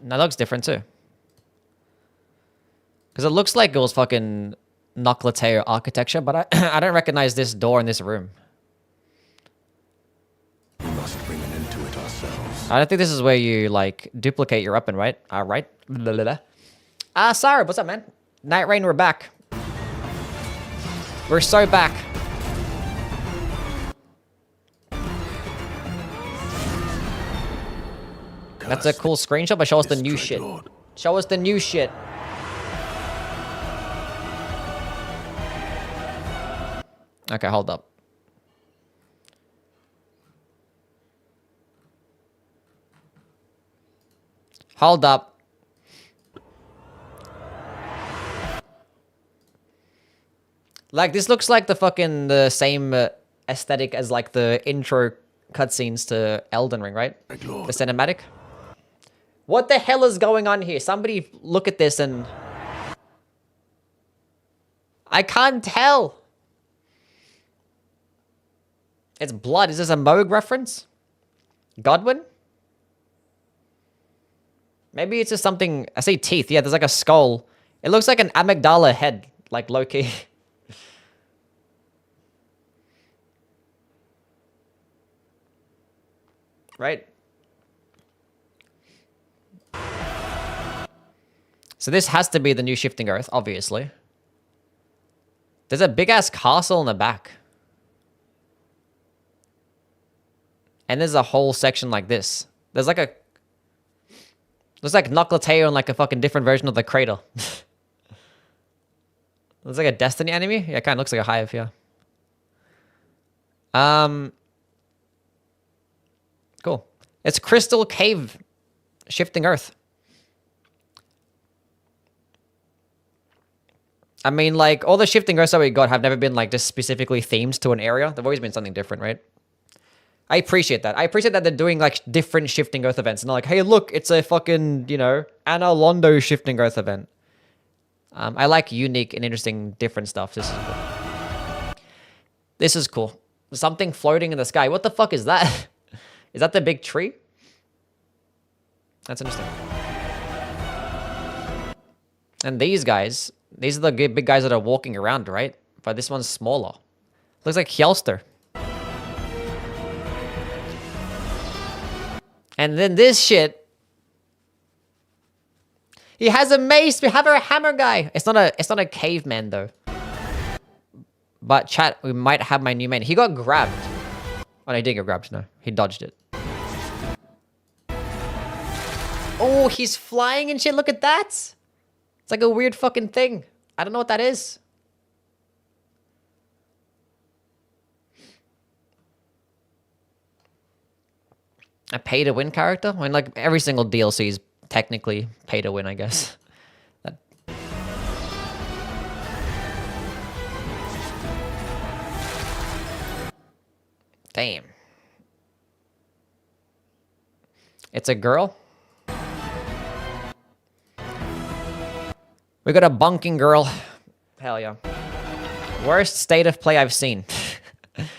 That looks different too. Because it looks like it was fucking Noclateo architecture, but I don't recognize this door in this room. We must bring an end to it ourselves. I don't think this is where you, like, duplicate your weapon, right? Right? Sarah, what's up, man? Nightreign, we're back. We're so back. That's a cool screenshot, but show us the new shit. Show us the new shit. Okay, hold up. Hold up. Like, this looks like the same aesthetic as, like, the intro cutscenes to Elden Ring, right? The cinematic. What the hell is going on here? Somebody look at this and... I can't tell. It's blood. Is this a Moog reference? Godwin? Maybe it's just something... I see teeth. Yeah, there's like a skull. It looks like an amygdala head. Like low-key. Right? So this has to be the new Shifting Earth, obviously. There's a big-ass castle in the back. And there's a whole section like this. There's like a... Looks like Noclateo and like a fucking different version of the crater. Looks like a Destiny enemy? Yeah, it kind of looks like a hive, yeah. Cool. It's Crystal Cave. Shifting Earth. I mean, like, all the Shifting Earths that we got have never been, like, just specifically themed to an area. They've always been something different, right? I appreciate that. I appreciate that they're doing, like, different Shifting Earth events. And they're like, hey, look, it's a fucking, you know, Anna Londo Shifting Earth event. I like unique and interesting different stuff. This is cool. This is cool. Something floating in the sky. What the fuck is that? Is that the big tree? That's interesting. And these guys, these are the big guys that are walking around, right? But this one's smaller. Looks like Hjelster. And then this shit. He has a mace. We have our hammer guy. It's not a caveman though. But chat, we might have my new main. He got grabbed. Oh, no, he didn't get grabbed. No, he dodged it. Oh, he's flying and shit. Look at that. It's like a weird fucking thing. I don't know what that is. A pay-to-win character? I mean, like, every single DLC is technically pay-to-win, I guess. Damn. It's a girl? We got a bunking girl. Hell yeah. Worst state of play I've seen.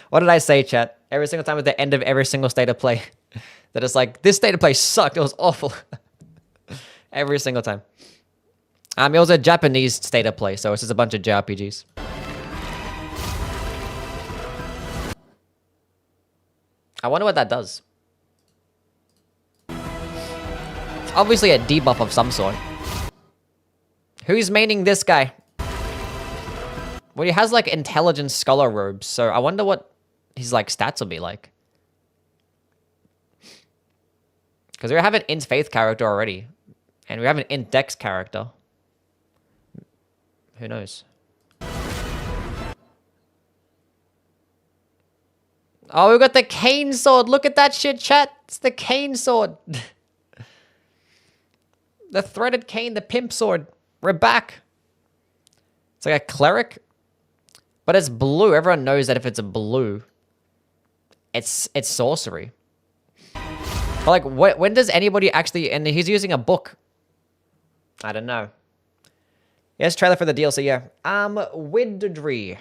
What did I say, chat? Every single time at the end of every single state of play. That it's like, this state of play sucked. It was awful. Every single time. It was a Japanese state of play, so it's just a bunch of JRPGs. I wonder what that does. It's obviously a debuff of some sort. Who's maining this guy? Well, he has like intelligence scholar robes, so I wonder what his like stats will be like. Because we have an int faith character already. And we have an int dex character. Who knows? Oh, we got the cane sword. Look at that shit, chat. It's the cane sword. The threaded cane, the pimp sword. We're back. It's like a cleric. But it's blue. Everyone knows that if it's a blue, it's sorcery. But like, when does anybody actually... And he's using a book. I don't know. Yes, trailer for the DLC, yeah. Widry.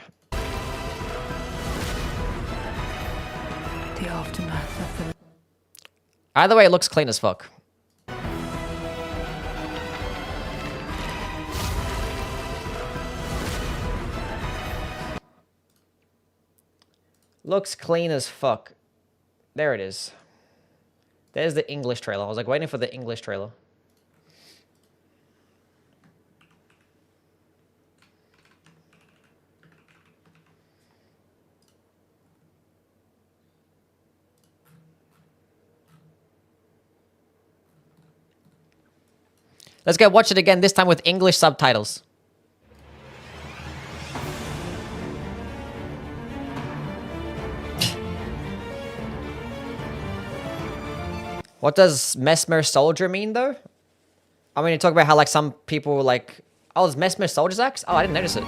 The aftermath of the... Either way, it looks clean as fuck. Looks clean as fuck. There it is. There's the English trailer. I was like waiting for the English trailer. Let's go watch it again, this time with English subtitles. What does Mesmer Soldier mean, though? I mean, you talk about how, like, some people were like, oh, is Mesmer Soldier's axe? Oh, I didn't notice it.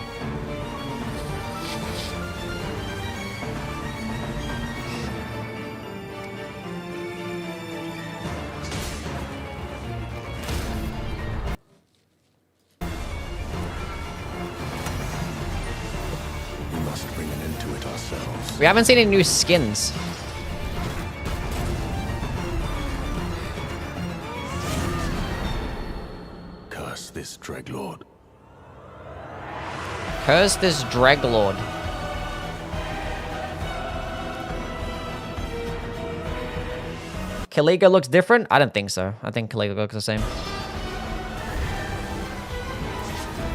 We must bring an end to it ourselves. We haven't seen any new skins. Curse this Dreglord. Curse this Dreglord. Kaliga looks different? I don't think so. I think Kaliga looks the same.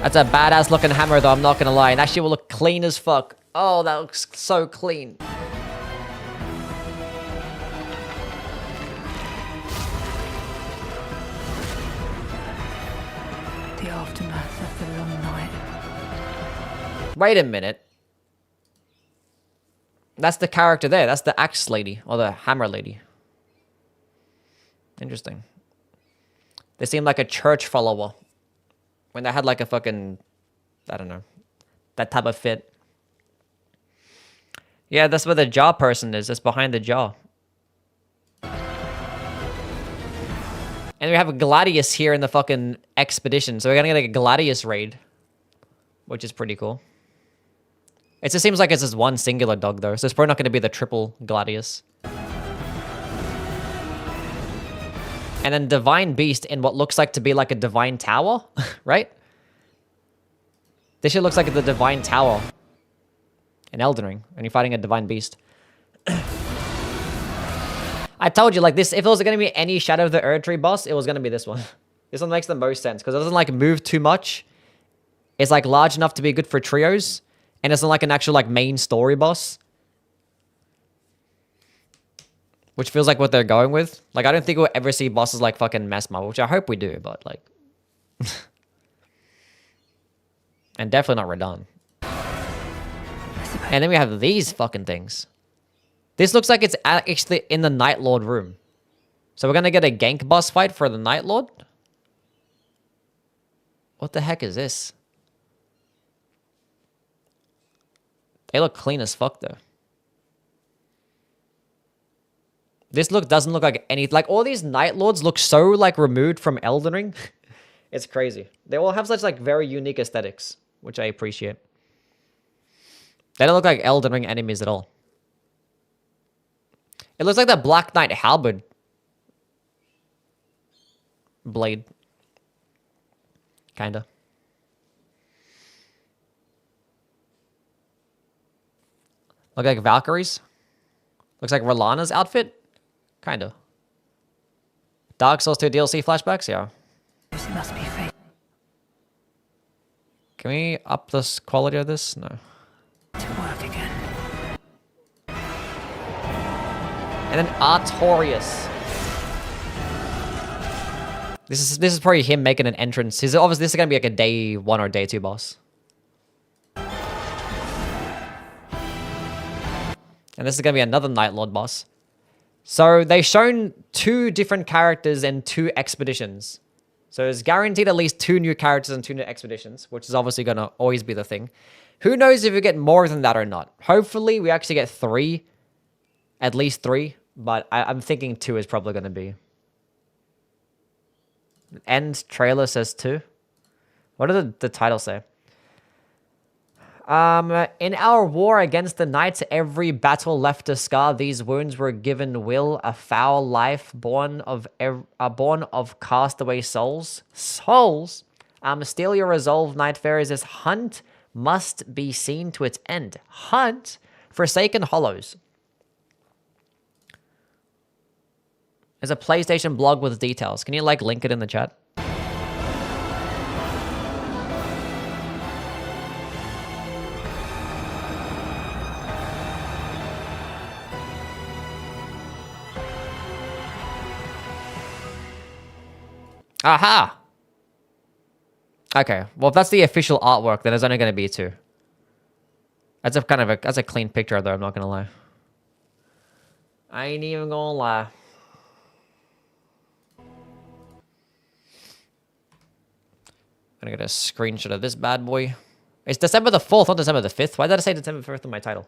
That's a badass looking hammer though, I'm not gonna lie. It actually will look clean as fuck. Oh, that looks so clean. The aftermath of the long night. Wait a minute. That's the character there. That's the axe lady or the hammer lady. Interesting. They seem like a church follower. When they had like a fucking, I don't know, that type of fit. Yeah, that's where the jaw person is. That's behind the jaw. And we have a Gladius here in the fucking expedition. So we're gonna get like a Gladius raid. Which is pretty cool. It just seems like it's just one singular dog though. So it's probably not gonna be the triple Gladius. And then Divine Beast in what looks like to be like a Divine Tower, right? This shit looks like the Divine Tower in Elden Ring, when you're fighting a Divine Beast. I told you, like this, if it was going to be any Shadow of the Erdtree boss, it was going to be this one. This one makes the most sense, because it doesn't like move too much. It's like large enough to be good for trios, and it's not like an actual like main story boss. Which feels like what they're going with. Like, I don't think we'll ever see bosses like fucking Mesmer, which I hope we do, but like... and definitely not Radon. And then we have these fucking things. This looks like it's actually in the Night Lord room. So we're gonna get a gank boss fight for the Night Lord? What the heck is this? They look clean as fuck, though. This look doesn't look like any... Like, all these Night Lords look so, like, removed from Elden Ring. It's crazy. They all have such, like, very unique aesthetics, which I appreciate. They don't look like Elden Ring enemies at all. It looks like the Black Knight Halberd blade. Kinda. Look like Valkyries. Looks like Rolana's outfit. Kinda. Dark Souls 2 DLC flashbacks? Yeah. This must be fake. Can we up this quality of this? No. To work again. And then Artorias. This is probably him making an entrance. He's obviously, this is gonna be like a day 1 or day 2 boss. And this is gonna be another Night Lord boss. So they've shown 2 different characters and 2 expeditions. So it's guaranteed at least 2 new characters and 2 new expeditions, which is obviously gonna always be the thing. Who knows if we get more than that or not? Hopefully we actually get 3. At least 3. But I'm thinking 2 is probably gonna be. End trailer says 2. What did the title say? In our war against the knights, every battle left a scar. These wounds were given will, a foul life born of castaway souls. Souls? Steal your resolve, Nightfarers. This hunt must be seen to its end. Hunt? Forsaken Hollows. There's a PlayStation blog with details. Can you like link it in the chat? Aha! Okay, well if that's the official artwork, then there's only going to be 2. That's that's a clean picture though, I'm not going to lie. I ain't even going to lie. I'm going to get a screenshot of this bad boy. It's December the 4th, not December the 5th. Why did I say December 5th in my title?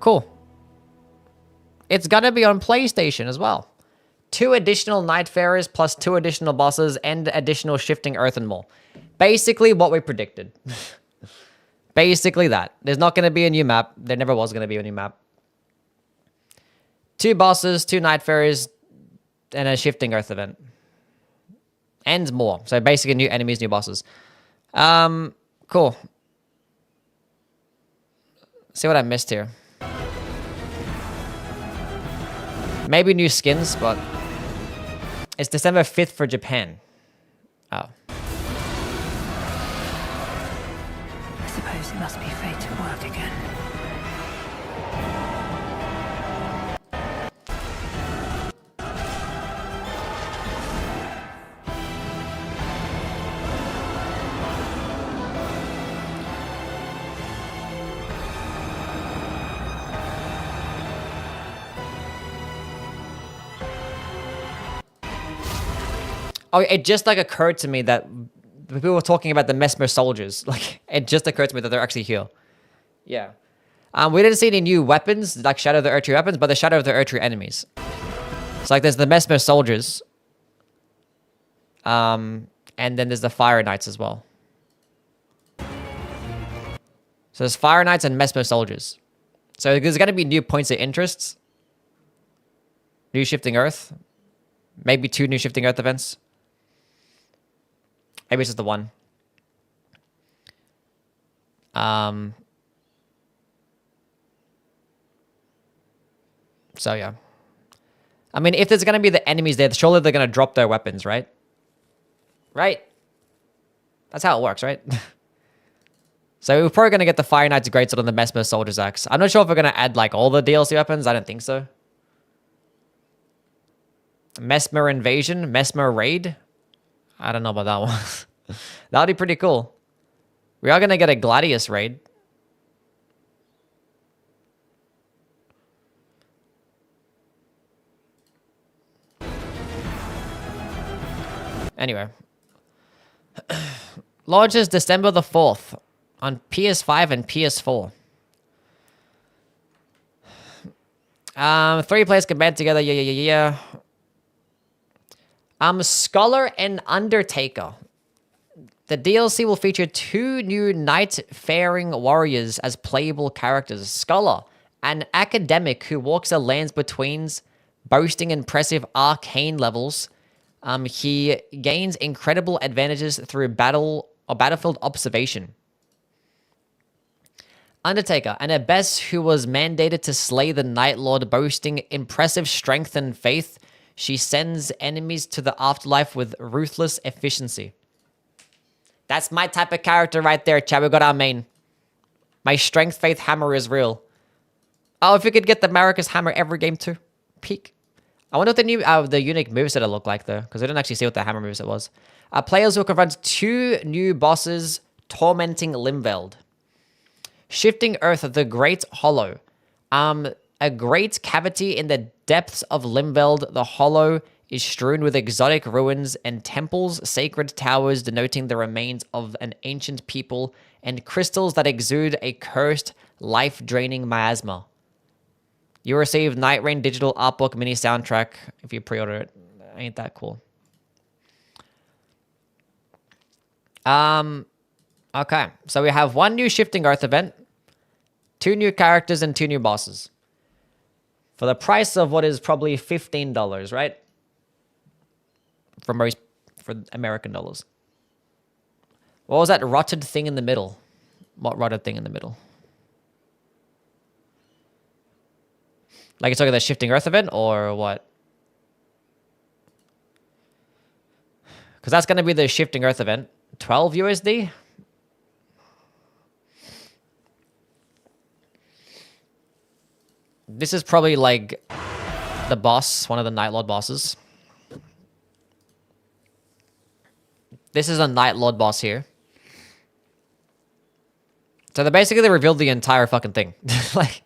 Cool. It's gonna be on PlayStation as well. 2 additional Nightfarers plus 2 additional bosses and additional Shifting Earth and more. Basically what we predicted. Basically that. There's not gonna be a new map. There never was gonna be a new map. 2 bosses, 2 Nightfarers, and a Shifting Earth event. And more. So basically new enemies, new bosses. Cool. See what I missed here. Maybe new skins, but it's December 5th for Japan. Oh. I suppose it must be fate at work again. Oh, it just like occurred to me that people were talking about the Mesmer soldiers. Like, it just occurred to me that they're actually here. Yeah. We didn't see any new weapons, like Shadow of the Erdtree weapons, but the Shadow of the Erdtree enemies. It's like there's the Mesmer soldiers. And then there's the Fire Knights as well. So there's Fire Knights and Mesmer soldiers. So there's going to be new points of interest. New Shifting Earth. Maybe 2 new Shifting Earth events. Maybe it's just the 1. So yeah. I mean, if there's going to be the enemies there, surely they're going to drop their weapons, right? Right? That's how it works, right? So we're probably going to get the Fire Knight's Greatsword and the Mesmer Soldier's Axe. I'm not sure if we're going to add like all the DLC weapons. I don't think so. Mesmer Invasion, Mesmer Raid. I don't know about that one. That would be pretty cool. We are going to get a Gladius Raid. Anyway. Launches December the 4th on PS5 and PS4. 3 players can band together. Yeah. Scholar and Undertaker. The DLC will feature 2 new Night-faring warriors as playable characters. Scholar, an academic who walks the lands between, boasting impressive arcane levels. He gains incredible advantages through battlefield observation. Undertaker, an abbess who was mandated to slay the Night Lord, boasting impressive strength and faith. She sends enemies to the afterlife with ruthless efficiency. That's my type of character right there, chat. We got our main. My strength faith hammer is real. Oh, if you could get the Maracas hammer every game too. Peak. I wonder what the new the unique moveset will look like though, because I didn't actually see what the hammer moveset was. Players will confront 2 new bosses, tormenting Limveld. Shifting Earth, the Great Hollow. A great cavity in the depths of Limveld, the Hollow is strewn with exotic ruins and temples, sacred towers denoting the remains of an ancient people, and crystals that exude a cursed, life-draining miasma. You receive Nightreign digital artbook mini soundtrack if you pre-order it. Ain't that cool? Okay, so we have 1 new Shifting Earth event, 2 new characters, and 2 new bosses. For the price of what is probably $15, right? For American dollars. What was that rotted thing in the middle? What rotted thing in the middle? Like you're talking the Shifting Earth event or what? Because that's going to be the Shifting Earth event. 12 USD? This is probably like the boss, one of the Night Lord bosses. This is a Night Lord boss here. So they revealed the entire fucking thing. Like,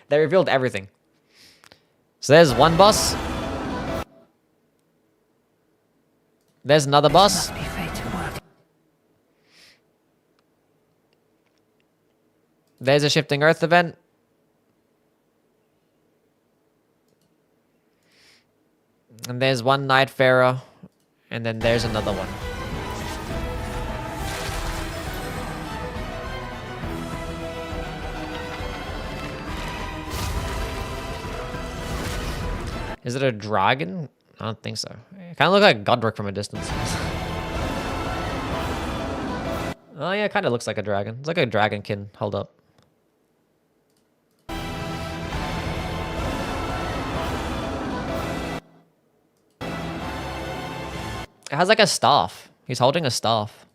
they revealed everything. So there's one boss. There's another boss. There's a Shifting Earth event. And there's one Nightfarer. And then there's another one. Is it a dragon? I don't think so. It kind of looks like Godric from a distance. Oh yeah, it kind of looks like a dragon. It's like a dragonkin. Hold up. It has like a staff. He's holding a staff.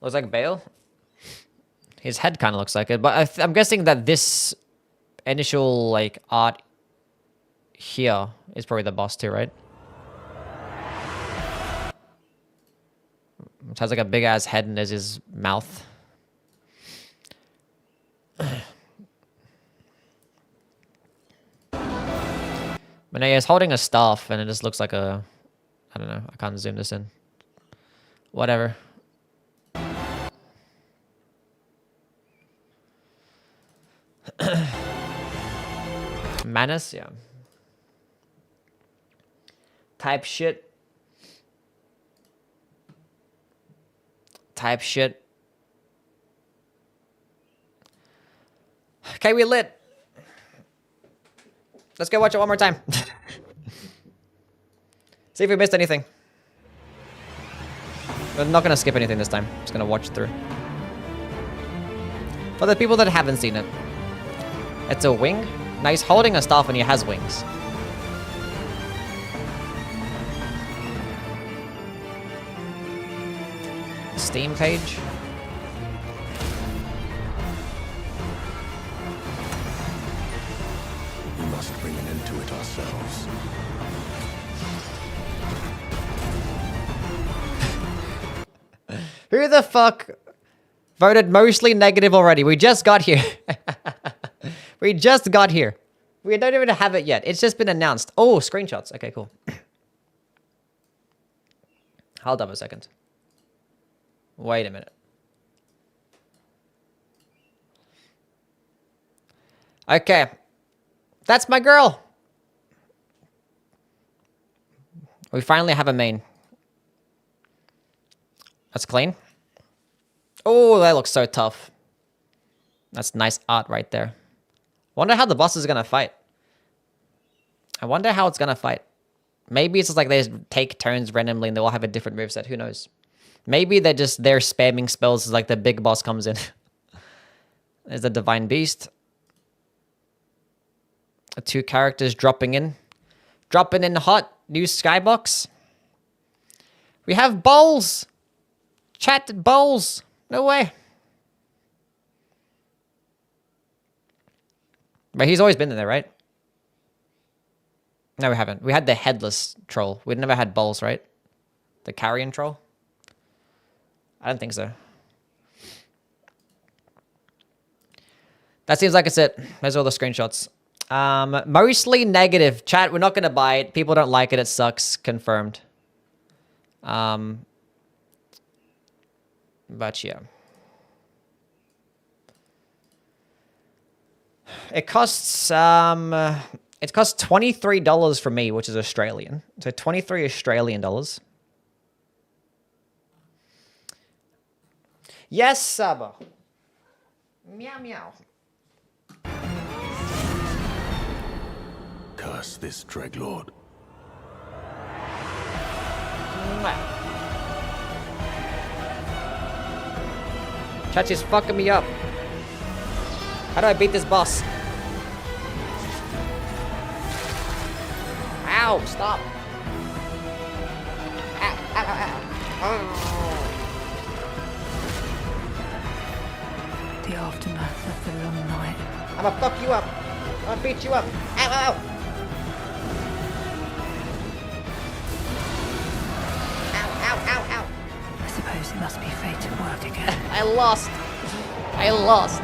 Looks like Bale. His head kind of looks like it, but I'm guessing that this initial like art here is probably the boss too, right? Which has like a big ass head and there's his mouth. But no, he's holding a staff and it just looks like a... I don't know. I can't zoom this in. Whatever. Manus, yeah. Type shit. Type shit. Okay, we lit. Let's go watch it one more time. See if we missed anything. We're not gonna skip anything this time. Just gonna watch through. For the people that haven't seen it. It's a wing. Now he's holding a staff and he has wings. Steam page. We must bring an end to it ourselves. Who the fuck voted mostly negative already? We just got here. We just got here. We don't even have it yet. It's just been announced. Oh, screenshots. Okay, cool. Hold up a second. Wait a minute. Okay. That's my girl. We finally have a main. That's clean. Oh, that looks so tough. That's nice art right there. Wonder how the boss is gonna fight. I wonder how it's gonna fight. Maybe it's just like they take turns randomly and they all have a different moveset. Who knows? Maybe they're spamming spells as like the big boss comes in. There's the Divine Beast. 2 characters dropping in. Dropping in hot. New skybox. We have bowls. Chat bowls. No way. But he's always been in there, right? No, we haven't. We had the headless troll. We'd never had bowls, right? The carrion troll? I don't think so. That seems like it's it. There's all the screenshots. Mostly negative. Chat, we're not going to buy it. People don't like it. It sucks. Confirmed. But yeah. It costs $23 for me, which is Australian. So 23 Australian dollars. Yes, Saba. Meow meow. Curse this Dreadlord. Chachi's fucking me up. How do I beat this boss? Ow, stop. Ow, ow, ow, ow. The aftermath of the long night. I'ma fuck you up. I'ma beat you up. Ow, ow, ow. Ow, ow, ow. I suppose it must be fate to work again. I lost. I lost.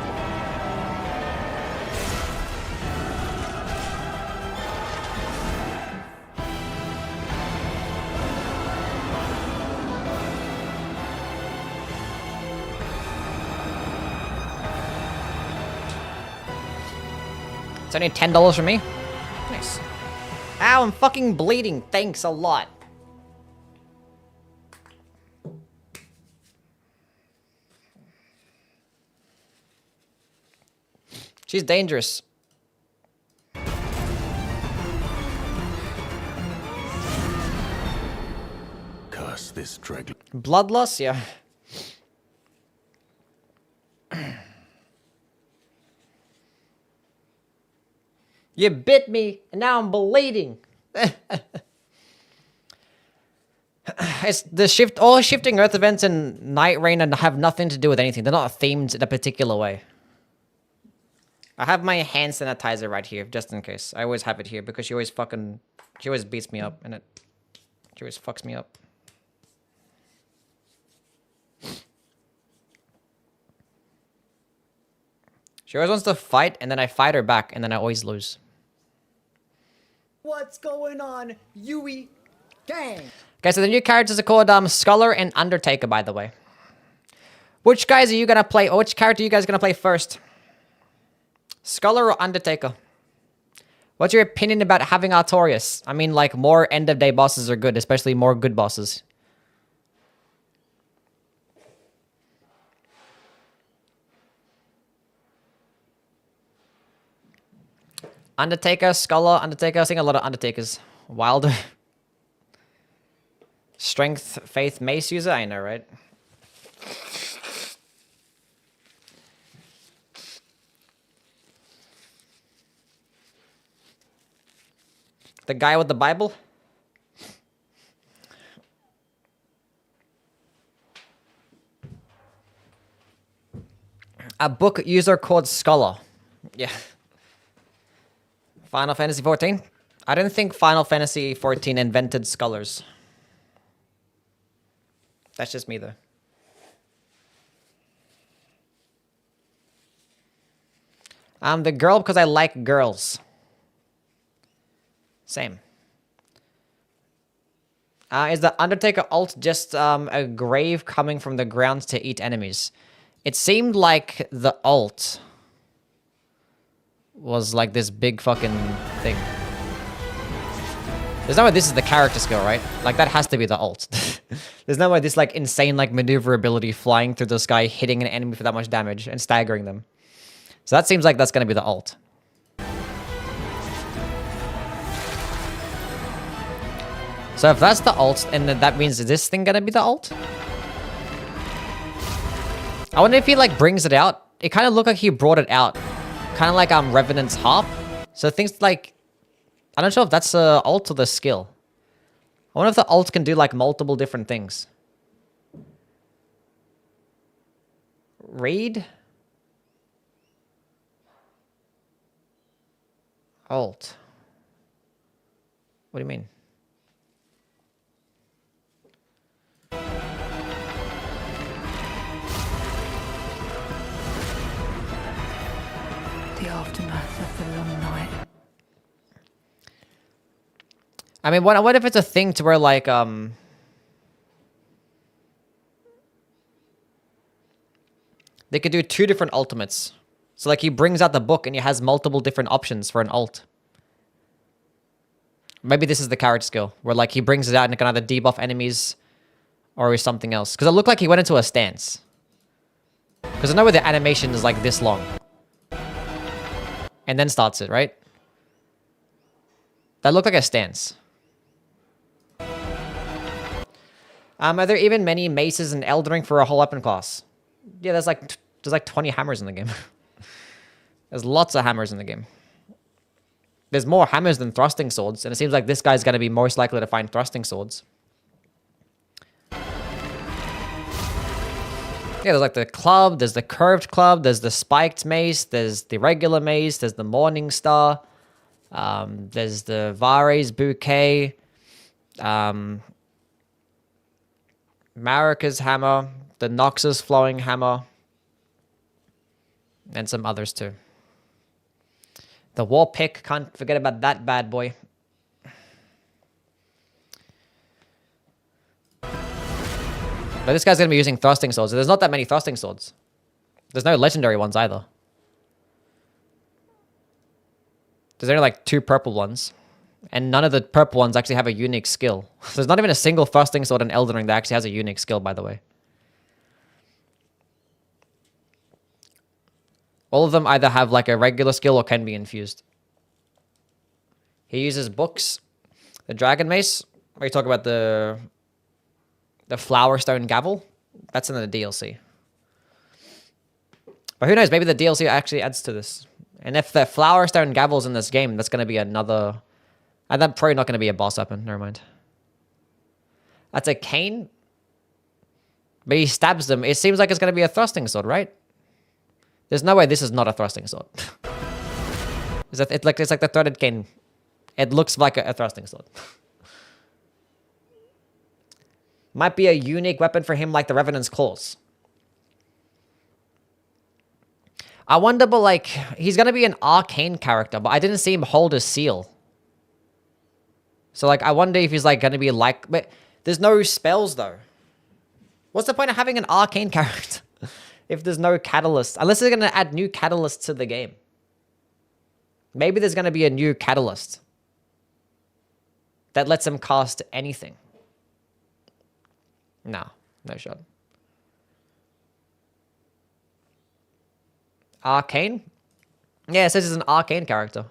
It's only $10 for me. Nice. Ow, I'm fucking bleeding. Thanks a lot. She's dangerous. Curse this Dreadlord. Bloodlust? Yeah. You bit me, and now I'm bleeding. It's the shift. All shifting Earth events in Nightreign and have nothing to do with anything. They're not themed in a particular way. I have my hand sanitizer right here, just in case. I always have it here because she always beats me up, and she always fucks me up. She always wants to fight, and then I fight her back, and then I always lose. What's going on, Yui? Gang. Okay, so the new characters are called Scholar and Undertaker, by the way. Which guys are you gonna play, or which character are you guys gonna play first? Scholar or Undertaker? What's your opinion about having Artorias? I mean, like, more end-of-day bosses are good, especially more good bosses. Undertaker, Scholar, Undertaker. I think a lot of Undertakers. Wilder. Strength, Faith, Mace user. I know, right? The guy with the Bible? A book user called Scholar. Yeah. Final Fantasy 14? I don't think Final Fantasy 14 invented scholars. That's just me, though. I'm the girl because I like girls. Same. Is the Undertaker ult just a grave coming from the ground to eat enemies? It seemed like the ult was like this big fucking thing. There's no way this is the character skill, right? Like, that has to be the ult. There's no way this, like, insane, like, maneuverability flying through the sky, hitting an enemy for that much damage, and staggering them. So that seems like that's gonna be the ult. So if that's the ult, and then that means, is this thing gonna be the ult? I wonder if he, like, brings it out. It kind of looked like he brought it out. Kind of like Revenant's Harp. So things like... I'm not sure if that's the ult or the skill. I wonder if the ult can do, like, multiple different things. Read? Ult. What do you mean? The aftermath of the long night. I mean, what if it's a thing to where, like, they could do two different ultimates. So like he brings out the book and he has multiple different options for an ult. Maybe this is the character skill where like he brings it out and it can either debuff enemies or is something else. Because it looked like he went into a stance. Because I know where the animation is like this long. And then starts it, right? That looked like a stance. Are there even many maces in Elden Ring for a whole weapon class? Yeah, there's like 20 hammers in the game. There's lots of hammers in the game. There's more hammers than thrusting swords, and it seems like this guy's going to be most likely to find thrusting swords. Yeah, there's like the club, there's the curved club, there's the spiked mace, there's the regular mace, there's the Morning Star, there's the Vare's bouquet, Marika's hammer, the Noxus flowing hammer, and some others too. The war pick, can't forget about that bad boy. But this guy's going to be using thrusting swords. There's not that many thrusting swords. There's no legendary ones either. There's only like 2 purple ones. And none of the purple ones actually have a unique skill. There's not even a single thrusting sword in Elden Ring that actually has a unique skill, by the way. All of them either have like a regular skill or can be infused. He uses books. The Dragon Mace, where you talk about the Flower Stone Gavel. That's in the DLC. But who knows, maybe the DLC actually adds to this. And if the Flower Stone Gavel's in this game, that's going to be another... And that's probably not going to be a boss weapon. Never mind. That's a cane. But he stabs them. It seems like it's going to be a thrusting sword, right? There's no way this is not a thrusting sword. It's like the threaded cane. It looks like a thrusting sword. Might be a unique weapon for him like the Revenant's Claws. I wonder, but like, he's going to be an arcane character, but I didn't see him hold a seal. So like, I wonder if he's like going to be like, but there's no spells though. What's the point of having an arcane character? If there's no catalyst, unless they're going to add new catalysts to the game. Maybe there's going to be a new catalyst that lets him cast anything. No shot. Arcane? Yeah, it says he's an arcane character.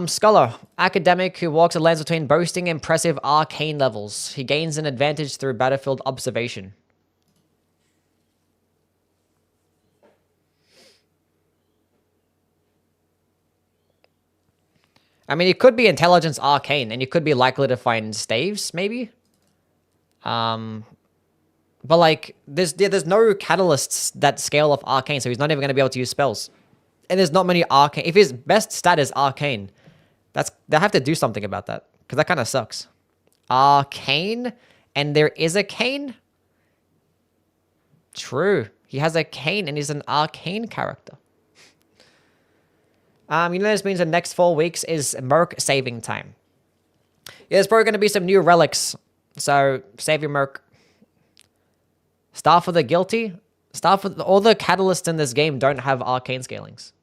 Scholar, academic who walks and lands between boasting impressive arcane levels. He gains an advantage through battlefield observation. I mean, it could be intelligence arcane, and you could be likely to find staves, maybe. But like, there's no catalysts that scale off arcane, so he's not even going to be able to use spells. And there's not many arcane. If his best stat is arcane, they have to do something about that, because that kind of sucks. Arcane, and there is a cane. True, he has a cane, and he's an arcane character. You know, this means the next 4 weeks is Merc saving time. Yeah, there's probably going to be some new relics. So, save your Merc. Staff of the Guilty. All the catalysts in this game don't have arcane scalings.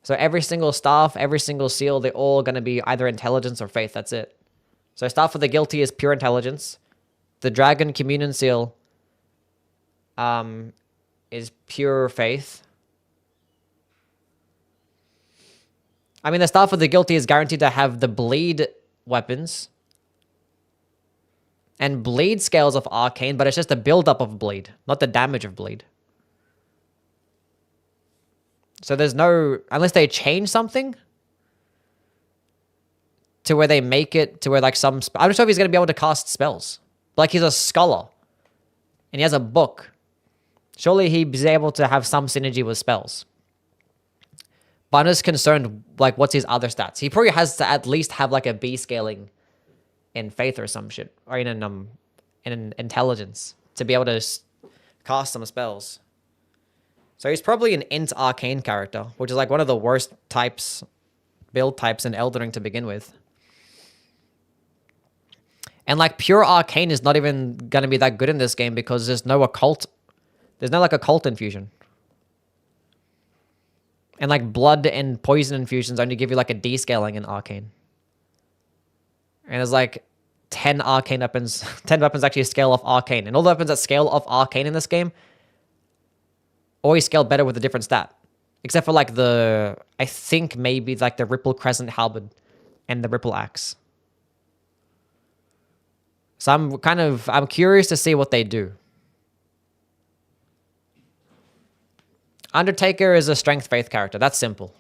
So every single staff, every single seal, they're all going to be either intelligence or faith. That's it. So Staff of the Guilty is pure intelligence. The Dragon Communion Seal is pure faith. I mean, the Staff of the Guilty is guaranteed to have the bleed weapons. And bleed scales of arcane, but it's just the build-up of bleed, not the damage of bleed. So there's no... Unless they change something to where they make it to where like some... I'm not sure if he's going to be able to cast spells. Like he's a scholar. And he has a book. Surely he's able to have some synergy with spells. But I'm just concerned, like, what's his other stats? He probably has to at least have like a B scaling in faith or some shit, or in an intelligence to be able to cast some spells. So he's probably an int arcane character, which is like one of the worst build types in Elden Ring to begin with. And like pure arcane is not even gonna be that good in this game because there's no occult There's no like occult infusion. And like blood and poison infusions only give you like a D scaling in arcane. And there's like 10 arcane weapons. 10 weapons actually scale off arcane. And all the weapons that scale off arcane in this game always scale better with a different stat. Except for like the, I think maybe like the Ripple Crescent Halberd and the Ripple Axe. So I'm curious to see what they do. Undertaker is a strength faith character. That's simple.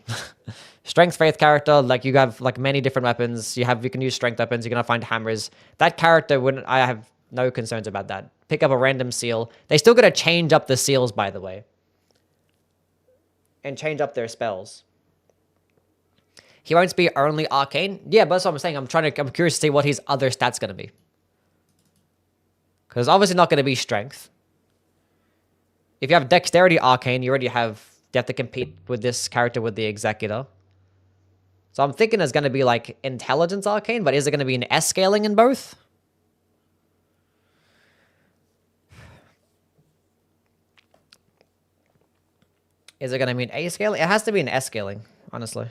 Strength faith character, like you have like many different weapons. You can use strength weapons. You're gonna find hammers. That character wouldn't. I have no concerns about that. Pick up a random seal. They still gotta change up the seals, by the way, and change up their spells. He won't be only arcane. Yeah, but that's what I'm saying. I'm curious to see what his other stats gonna be. Because obviously not gonna be strength. If you have Dexterity Arcane, you have to compete with this character with the Executor. So I'm thinking it's going to be like Intelligence Arcane, but is it going to be an S scaling in both? Is it going to be an A scaling? It has to be an S scaling, honestly.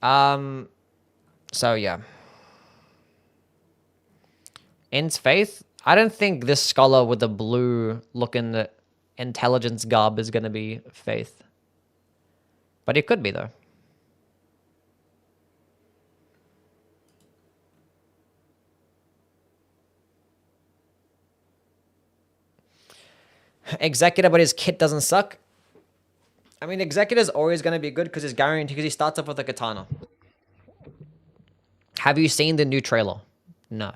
So yeah. Int Faith, I don't think this scholar with the blue looking intelligence garb is going to be Faith. But it could be though. Executor, but his kit doesn't suck. I mean, Executor's always going to be good because he's guaranteed, because he starts off with a katana. Have you seen the new trailer? No.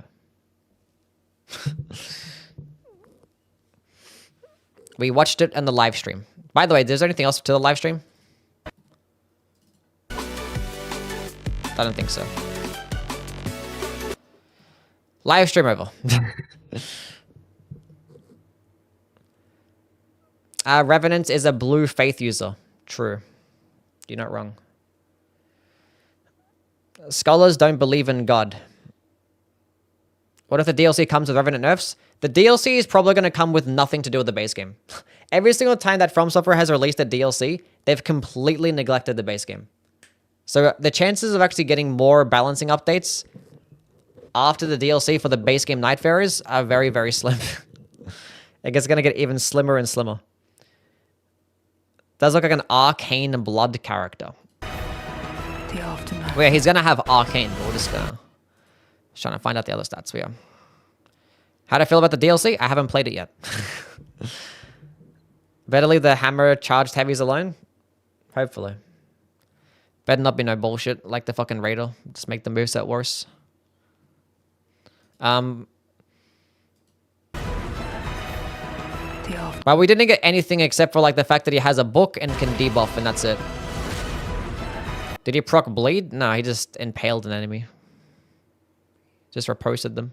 We watched it on the live stream. By the way, is there anything else to the live stream? I don't think so. Live stream over. Revenant is a blue faith user. True. You're not wrong. Scholars don't believe in God. What if the DLC comes with Revenant nerfs? The DLC is probably going to come with nothing to do with the base game. Every single time that From Software has released a DLC, they've completely neglected the base game. So the chances of actually getting more balancing updates after the DLC for the base game Nightfarers are very, very slim. It's going to get even slimmer and slimmer. Does look like an arcane blood character. The aftermath. Well, yeah, he's going to have arcane. We're just going to... Trying to find out the other stats for you. How do I feel about the DLC? I haven't played it yet. Better leave the hammer charged heavies alone? Hopefully. Better not be no bullshit like the fucking Raider. Just make the moveset worse. Well, we didn't get anything except for like the fact that he has a book and can debuff, and that's it. Did he proc bleed? No, he just impaled an enemy. Just reposted them.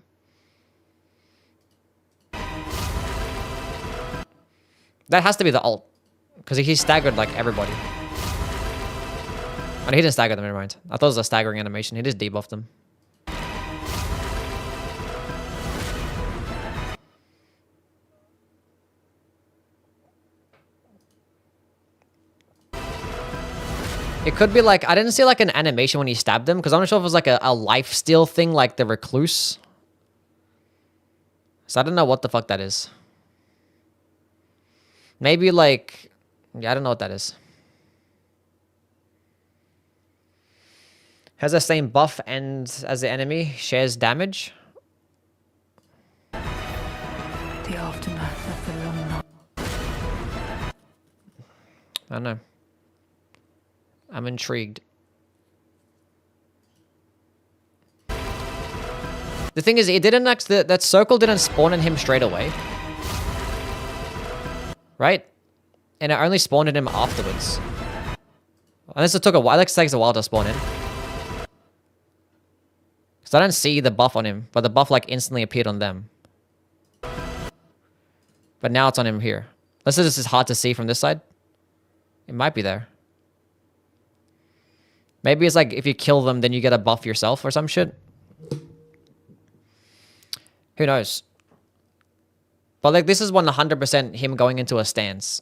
That has to be the ult. Because he staggered like everybody. Oh, no, he didn't stagger them, never mind. I thought it was a staggering animation. He just debuffed them. It could be like, I didn't see like an animation when he stabbed him, because I'm not sure if it was like a lifesteal thing like the Recluse. So I don't know what the fuck that is. Maybe like, yeah, I don't know what that is. Has the same buff and as the enemy, shares damage. The aftermath of the long night. I don't know. I'm intrigued. The thing is, it didn't actually, that circle didn't spawn in him straight away. Right? And it only spawned in him afterwards. Unless it took a while, it takes a while to spawn in. Because I don't see the buff on him, but the buff like instantly appeared on them. But now it's on him here. Unless this is hard to see from this side. It might be there. Maybe it's like if you kill them, then you get a buff yourself or some shit. Who knows? But like this is 100% him going into a stance.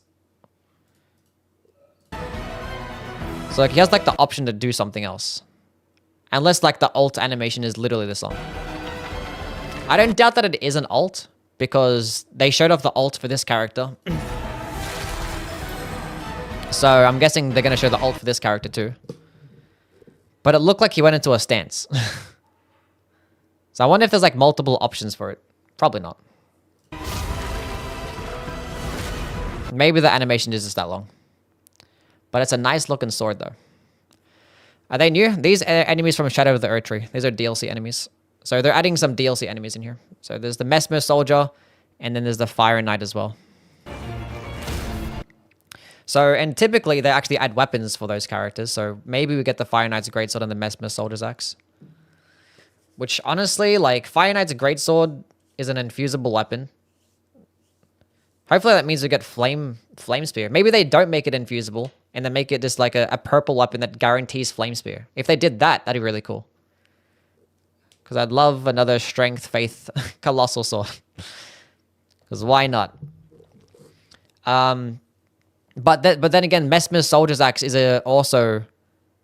So like he has like the option to do something else. Unless like the alt animation is literally this long. I don't doubt that it is an alt because they showed off the alt for this character. So I'm guessing they're going to show the alt for this character too. But it looked like he went into a stance. So I wonder if there's like multiple options for it. Probably not. Maybe the animation is just that long. But it's a nice looking sword though. Are they new? These are enemies from Shadow of the Erdtree. These are DLC enemies. So they're adding some DLC enemies in here. So there's the Mesmer Soldier, and then there's the Fire Knight as well. So, and typically they actually add weapons for those characters. So maybe we get the Fire Knight's Greatsword and the Mesmer Soldier's Axe. Which honestly, like, Fire Knight's Greatsword is an infusible weapon. Hopefully that means we get Flame Spear. Maybe they don't make it infusible, and they make it just like a purple weapon that guarantees Flame Spear. If they did that, that'd be really cool. Because I'd love another Strength, Faith, Colossal Sword. Because why not? But then again, Mesmer Soldier's Axe is also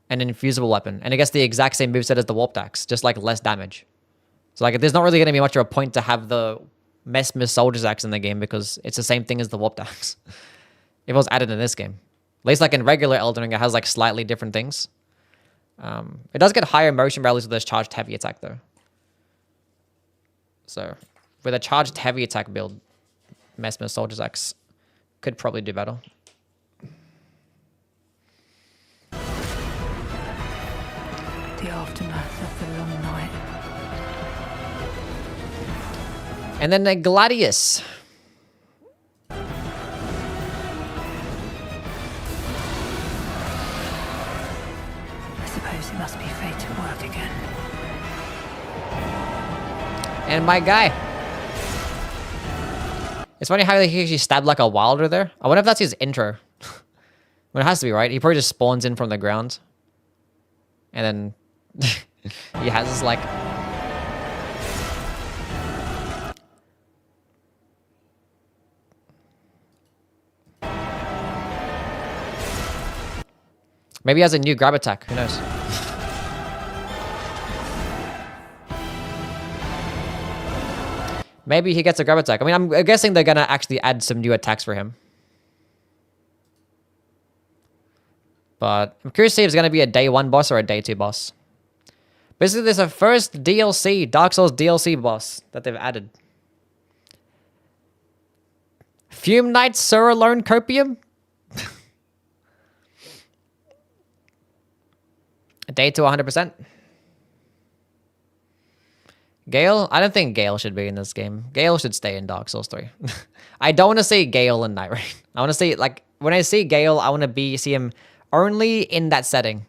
an infusible weapon. And it gets the exact same moveset as the Warped Axe, just like less damage. So like there's not really going to be much of a point to have the Mesmer Soldier's Axe in the game because it's the same thing as the Warped Axe. If it was added in this game. At least like in regular Elden Ring, it has like slightly different things. It does get higher motion values with this charged heavy attack though. So with a charged heavy attack build, Mesmer Soldier's Axe could probably do better. The aftermath of the long night. And then the Gladius. I suppose it must be fate to work again. And my guy. It's funny how he actually stabbed like a wilder there. I wonder if that's his intro. Well, it has to be, right? He probably just spawns in from the ground. And then he has this like... Maybe he has a new grab attack. Who knows? Maybe he gets a grab attack. I mean, I'm guessing they're going to actually add some new attacks for him. But I'm curious to see if it's going to be a day 1 boss or a day 2 boss. Basically, there's a first DLC, Dark Souls DLC boss that they've added. Fume Knight Sur Alone Copium? Day 2 100%. Gale? I don't think Gale should be in this game. Gale should stay in Dark Souls 3. I don't want to see Gale in Nightreign. I want to see, like, when I see Gale, I want to see him only in that setting.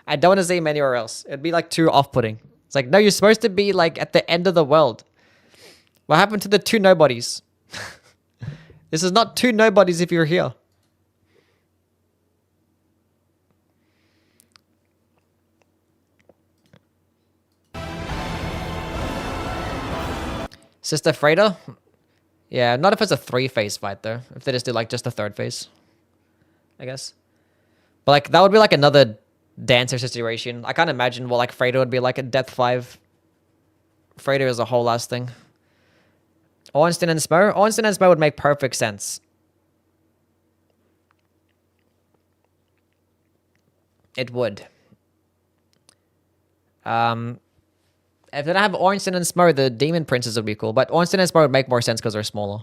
I don't want to see him anywhere else. It'd be, like, too off-putting. It's like, no, you're supposed to be, like, at the end of the world. What happened to the 2 nobodies? This is not 2 nobodies if you're here. Sister Freda? Yeah, not if it's a 3-phase fight though. If they just do like just a 3rd phase. I guess. But like that would be like another dancer situation. I can't imagine what like Freda would be like at Death 5. Freda is a whole last thing. Ornstein and Smo? Ornstein and Smo would make perfect sense. It would. If they don't have Ornstein and Smo, the Demon Princes would be cool. But Ornstein and Smo would make more sense because they're smaller.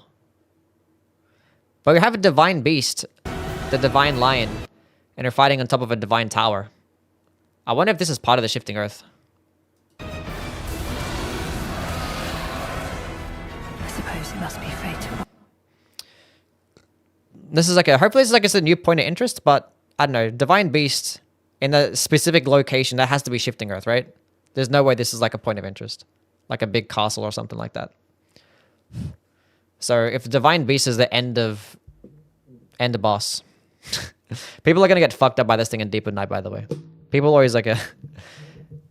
But we have a Divine Beast, the Divine Lion, and they're fighting on top of a Divine Tower. I wonder if this is part of the Shifting Earth. I suppose it must be fate to... This is like a... Hopefully this is like it's a new point of interest, but I don't know. Divine Beast in a specific location, that has to be Shifting Earth, right? There's no way this is like a point of interest. Like a big castle or something like that. So if Divine Beast is the end of boss. People are going to get fucked up by this thing in Deep of Night, by the way. People always like a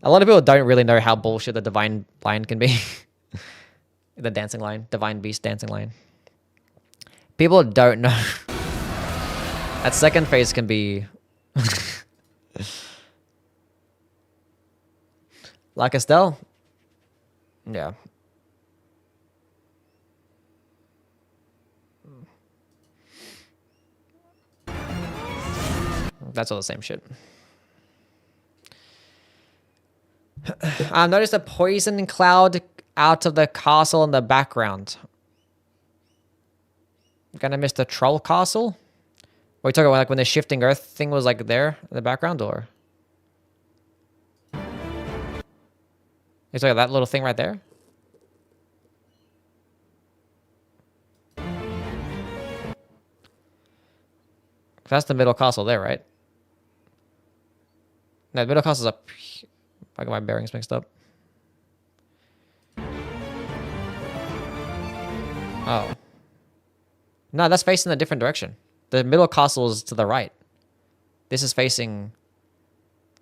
lot of people don't really know how bullshit the Divine Lion can be. The dancing line. Divine Beast dancing line. People don't know. That second phase can be... La Castell? Yeah. That's all the same shit. Notice a poison cloud out of the castle in the background. Gonna miss the troll castle? Are we talking about like when the shifting earth thing was like there in the background, or? You talking about that little thing right there? That's the middle castle there, right? No, the middle castle's up. I got my bearings mixed up. Oh. No, that's facing a different direction. The middle castle is to the right. This is facing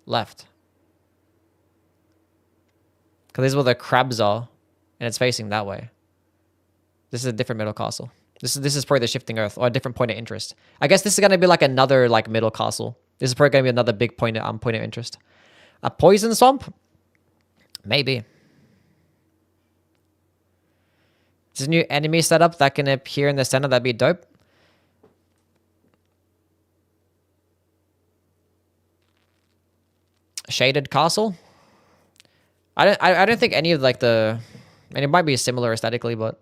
left. Because this is where the crabs are, and it's facing that way. This is a different middle castle. This is probably the shifting earth, or a different point of interest. I guess this is gonna be like another like middle castle. This is probably gonna be another big point of interest. A poison swamp? Maybe. There's a new enemy setup that can appear in the center. That'd be dope. Shaded castle. I don't think any of like the, and it might be similar aesthetically, but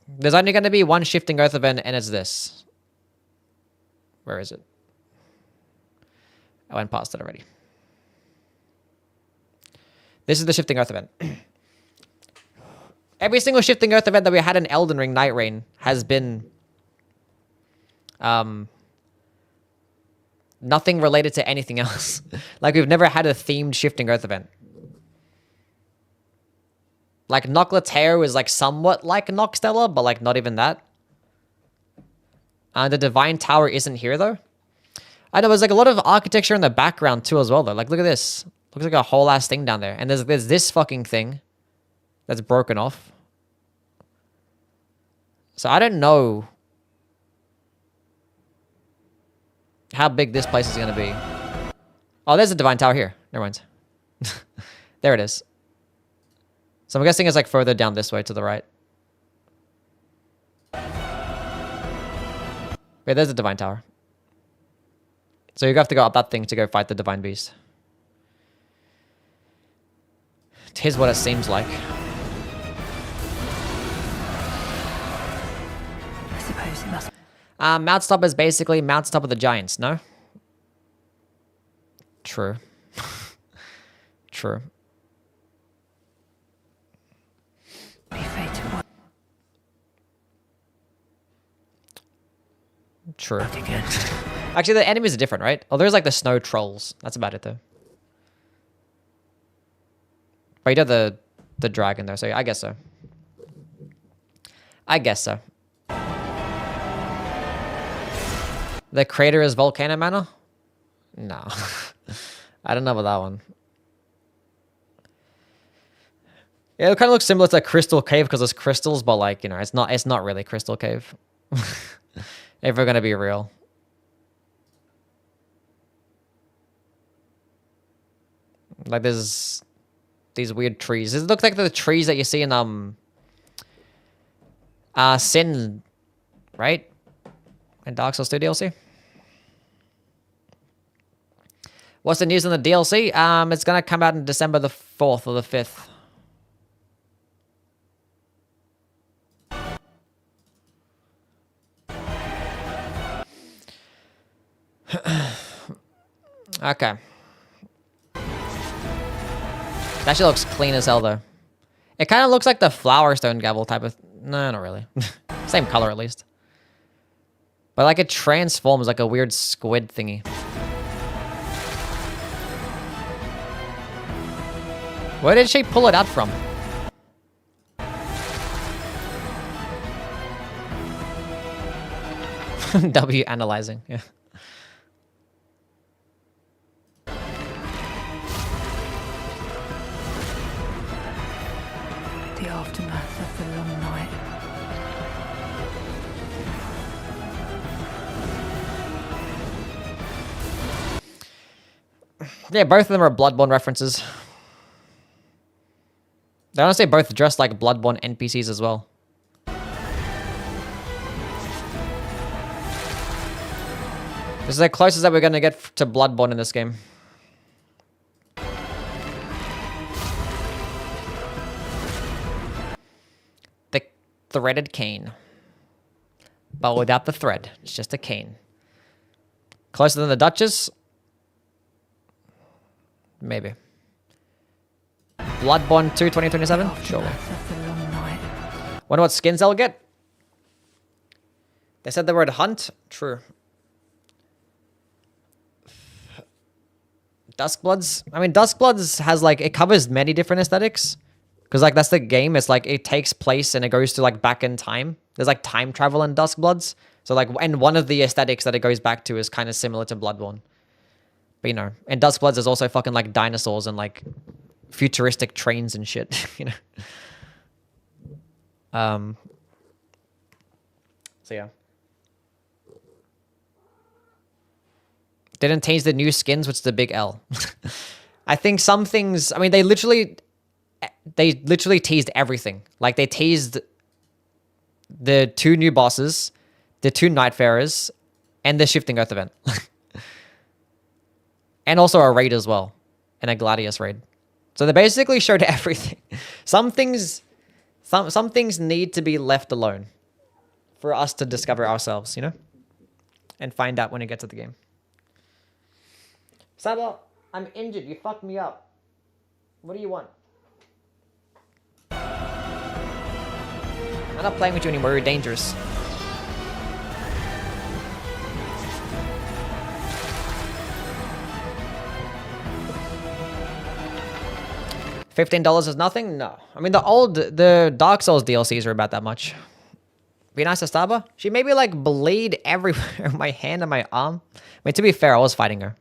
there's only going to be one shifting earth event, and it's this. Where is it? I went past it already. This is the shifting earth event. Every single shifting earth event that we had in Elden Ring Nightreign has been nothing related to anything else. Like, we've never had a themed shifting earth event. Like, Noklateru is like somewhat like Noxtella, but like not even that. The Divine Tower isn't here though. I know there's like a lot of architecture in the background too as well though. Like, look at this. Looks like a whole ass thing down there. And there's this fucking thing that's broken off. So I don't know how big this place is going to be. Oh, there's a Divine Tower here. Never mind. There it is. So I'm guessing it's like further down this way to the right. Wait, there's a Divine Tower. So you have to go up that thing to go fight the Divine Beast. Here's what it seems like. I suppose it must. Mount Stop is basically Mount Stop of the Giants, no? True. True. True. Actually, the enemies are different, right? Oh, there's like the snow trolls. That's about it, though. But you have the dragon there, so I guess so. I guess so. The crater is Volcano Manor? No. I don't know about that one. Yeah, it kind of looks similar to Crystal Cave because there's crystals, but like, you know, it's not really Crystal Cave. If we're gonna be real. Like, there's these weird trees. It looks like the trees that you see in Sin, right? In Dark Souls 2 DLC. What's the news on the DLC? It's gonna come out in December the 4th or the 5th. Okay. That shit looks clean as hell, though. It kind of looks like the Flower Stone Gavel type of... No, not really. Same color, at least. But, like, it transforms like a weird squid thingy. Where did she pull it out from? W analyzing, yeah. aftermath of the long night. Yeah, both of them are Bloodborne references. They honestly both dress like Bloodborne NPCs as well. This is the closest that we're going to get to Bloodborne in this game. The threaded cane. But without the thread. It's just a cane. Closer than the Duchess? Maybe. Bloodborne 2 2027? Sure. Wonder what skins they'll get? They said the word hunt? True. Duskbloods? I mean, Duskbloods has like, it covers many different aesthetics. Because like, that's the game. It's like, it takes place and it goes to like back in time. There's like time travel in Duskbloods. So like, and one of the aesthetics that it goes back to is kind of similar to Bloodborne. But you know, in Duskbloods there's also fucking like dinosaurs and like futuristic trains and shit, you know. So yeah. Didn't change the new skins, which is the big L. I think some things, I mean, they literally teased everything. Like they teased the 2 new bosses, the 2 Nightfarers, and the Shifting Earth event. And also a raid as well. And a Gladius raid. So they basically showed everything. Some things need to be left alone. For us to discover ourselves, you know? And find out when it gets to the game. Saba, I'm injured. You fucked me up. What do you want? I'm not playing with you anymore. You're dangerous. $15 is nothing? No. I mean, the Dark Souls DLCs are about that much. Be nice to Staba. She made me like bleed everywhere. My hand and my arm. I mean, to be fair, I was fighting her.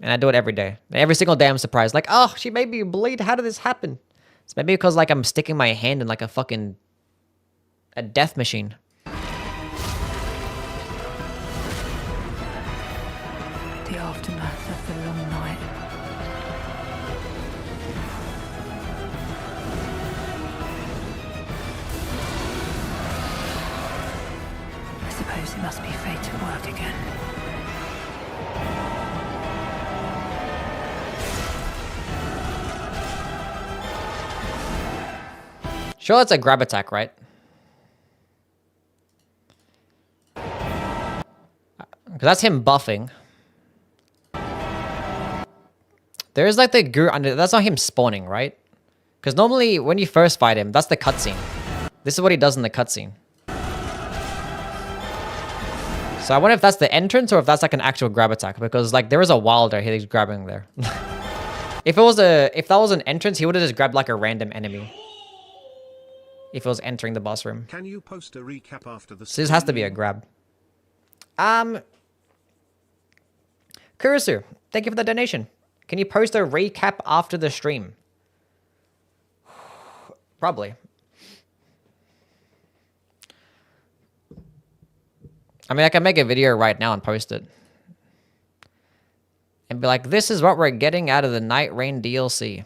And I do it every day. Every single day I'm surprised. Like, oh, she made me bleed. How did this happen? It's maybe because like I'm sticking my hand in like a fucking... a death machine. The aftermath of the long night. I suppose it must be fate at work again. Sure, it's a grab attack, right? Because that's him buffing. There is like the guru under. That's not him spawning, right? Because normally when you first fight him, that's the cutscene. This is what he does in the cutscene. So I wonder if that's the entrance or if that's like an actual grab attack. Because like there is a wilder he's grabbing there. If that was an entrance, he would have just grabbed like a random enemy. If it was entering the boss room. Can you post a recap after the So this has to be a grab. Kurisu, thank you for the donation. Can you post a recap after the stream? Probably. I mean, I can make a video right now and post it. And be like, this is what we're getting out of the Nightreign DLC.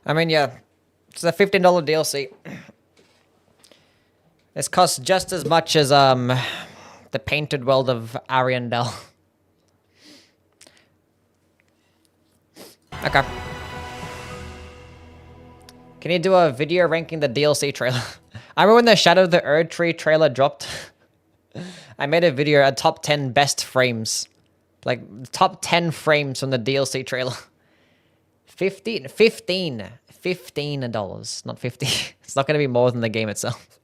I mean, yeah, it's a $15 DLC. This costs just as much as the Painted World of Ariandel. Okay. Can you do a video ranking the DLC trailer? I remember when the Shadow of the Erd Tree trailer dropped. I made a video, a top 10 best frames. Like, top 10 frames from the DLC trailer. $15, not 50. It's not going to be more than the game itself.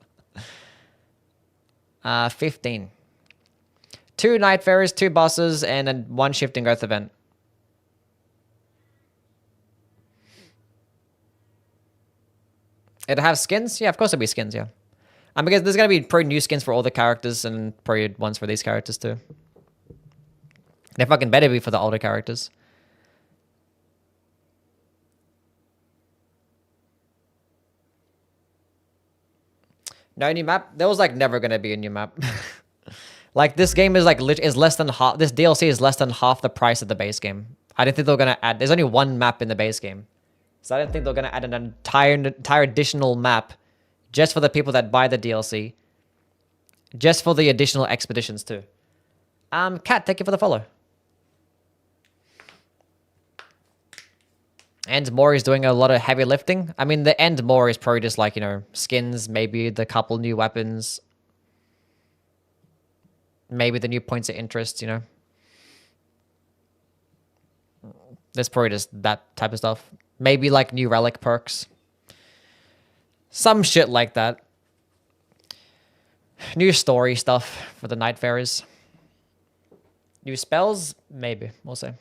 15. 2 Night Fairies, 2 bosses, and then 1 Shifting Earth event. It'll have skins? Yeah, of course it'll be skins, yeah. Because there's going to be probably new skins for all the characters and probably ones for these characters too. They fucking better be for the older characters. No new map? There was like never going to be a new map. Like this game is like is less than half. This DLC is less than half the price of the base game. I didn't think they were going to add. There's only 1 map in the base game. So I didn't think they were going to add an entire additional map just for the people that buy the DLC. Just for the additional expeditions too. Kat, thank you for the follow. And more is doing a lot of heavy lifting. I mean, the end more is probably just like, you know, skins, maybe the couple new weapons. Maybe the new points of interest, you know. There's probably just that type of stuff. Maybe like new relic perks. Some shit like that. New story stuff for the Night Fairies. New spells? Maybe. We'll see.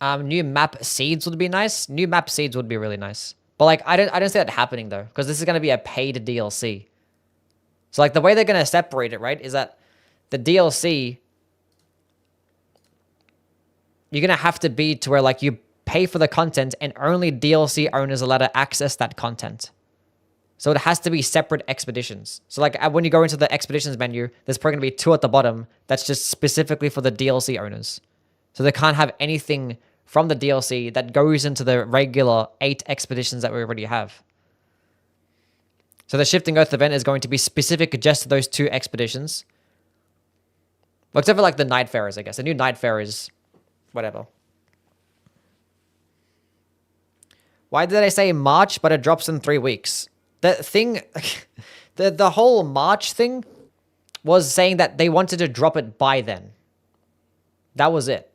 New map seeds would be nice. New map seeds would be really nice. But like, I don't see that happening though. Because this is going to be a paid DLC. So like the way they're going to separate it, right? Is that the DLC... You're going to have to be to where like you pay for the content and only DLC owners are allowed to access that content. So it has to be separate expeditions. So like when you go into the expeditions menu, there's probably going to be 2 at the bottom that's just specifically for the DLC owners. So they can't have anything from the DLC that goes into the regular 8 expeditions that we already have. So the Shifting Earth event is going to be specific just to those 2 expeditions. Well, except for like the Night Fairies, I guess. The new Night Fairies, whatever. Why did I say March, but it drops in 3 weeks? The thing, the whole March thing was saying that they wanted to drop it by then. That was it.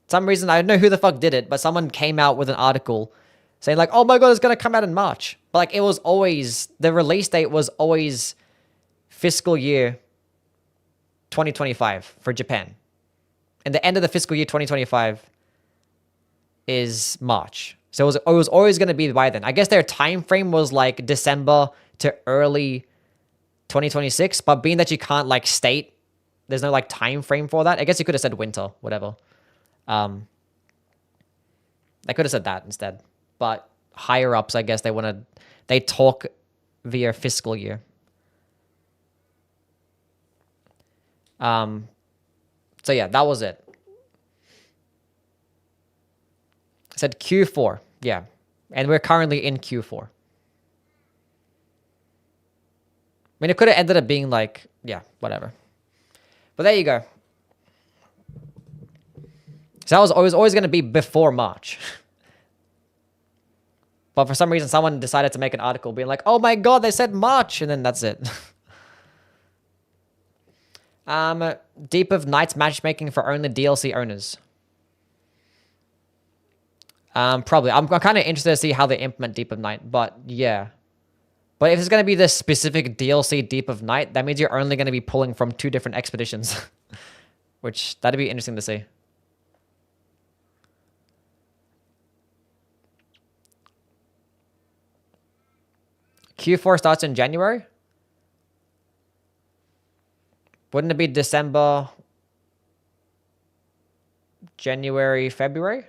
Some reason, I don't know who the fuck did it, but someone came out with an article saying like, oh my god, it's going to come out in March. But like, it was always, the release date was always fiscal year 2025 for Japan. And the end of the fiscal year 2025 is March. So it was always going to be by then. I guess their time frame was like December to early 2026. But being that you can't like state, there's no like time frame for that. I guess you could have said winter, whatever. I could have said that instead. But higher ups, I guess they talk via fiscal year. So yeah, that was it. I said Q4, yeah. And we're currently in Q4. I mean, it could have ended up being like, yeah, whatever. But there you go. So it was always going to be before March. But for some reason, someone decided to make an article being like, oh my god, they said March, and then that's it. Deep of Night's matchmaking for only DLC owners. Probably. I'm kind of interested to see how they implement Deep of Night, but yeah. But if it's going to be this specific DLC Deep of Night, that means you're only going to be pulling from 2 different expeditions. Which, that'd be interesting to see. Q4 starts in January? Wouldn't it be December, January, February?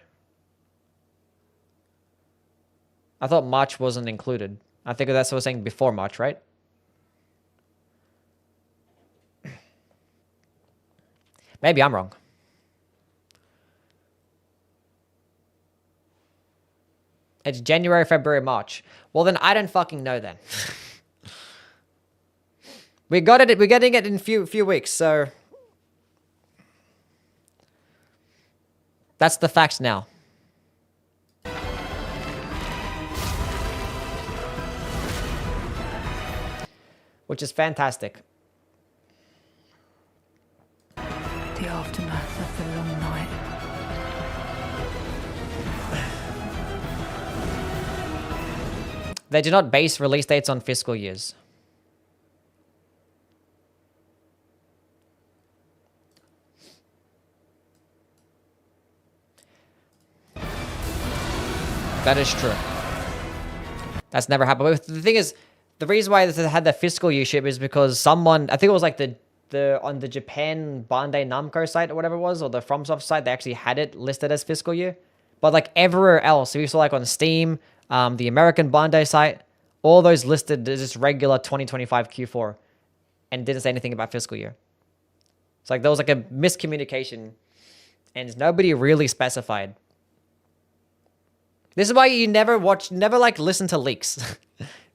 I thought March wasn't included. I think that's what I was saying before March, right? Maybe I'm wrong. It's January, February, March. Well, then I don't fucking know then. We're getting it in few weeks, so that's the facts now. Which is fantastic. The aftermath of the long night. They do not base release dates on fiscal years. That is true. That's never happened. But the thing is, the reason why they had the fiscal year ship is because someone, I think it was like on the Japan Bandai Namco site or whatever it was, or the FromSoft site, they actually had it listed as fiscal year. But like everywhere else, if you saw like on Steam, the American Bandai site, all those listed as just regular 2025 Q4 and didn't say anything about fiscal year. It's like there was like a miscommunication and nobody really specified. This is why you never like listen to leaks.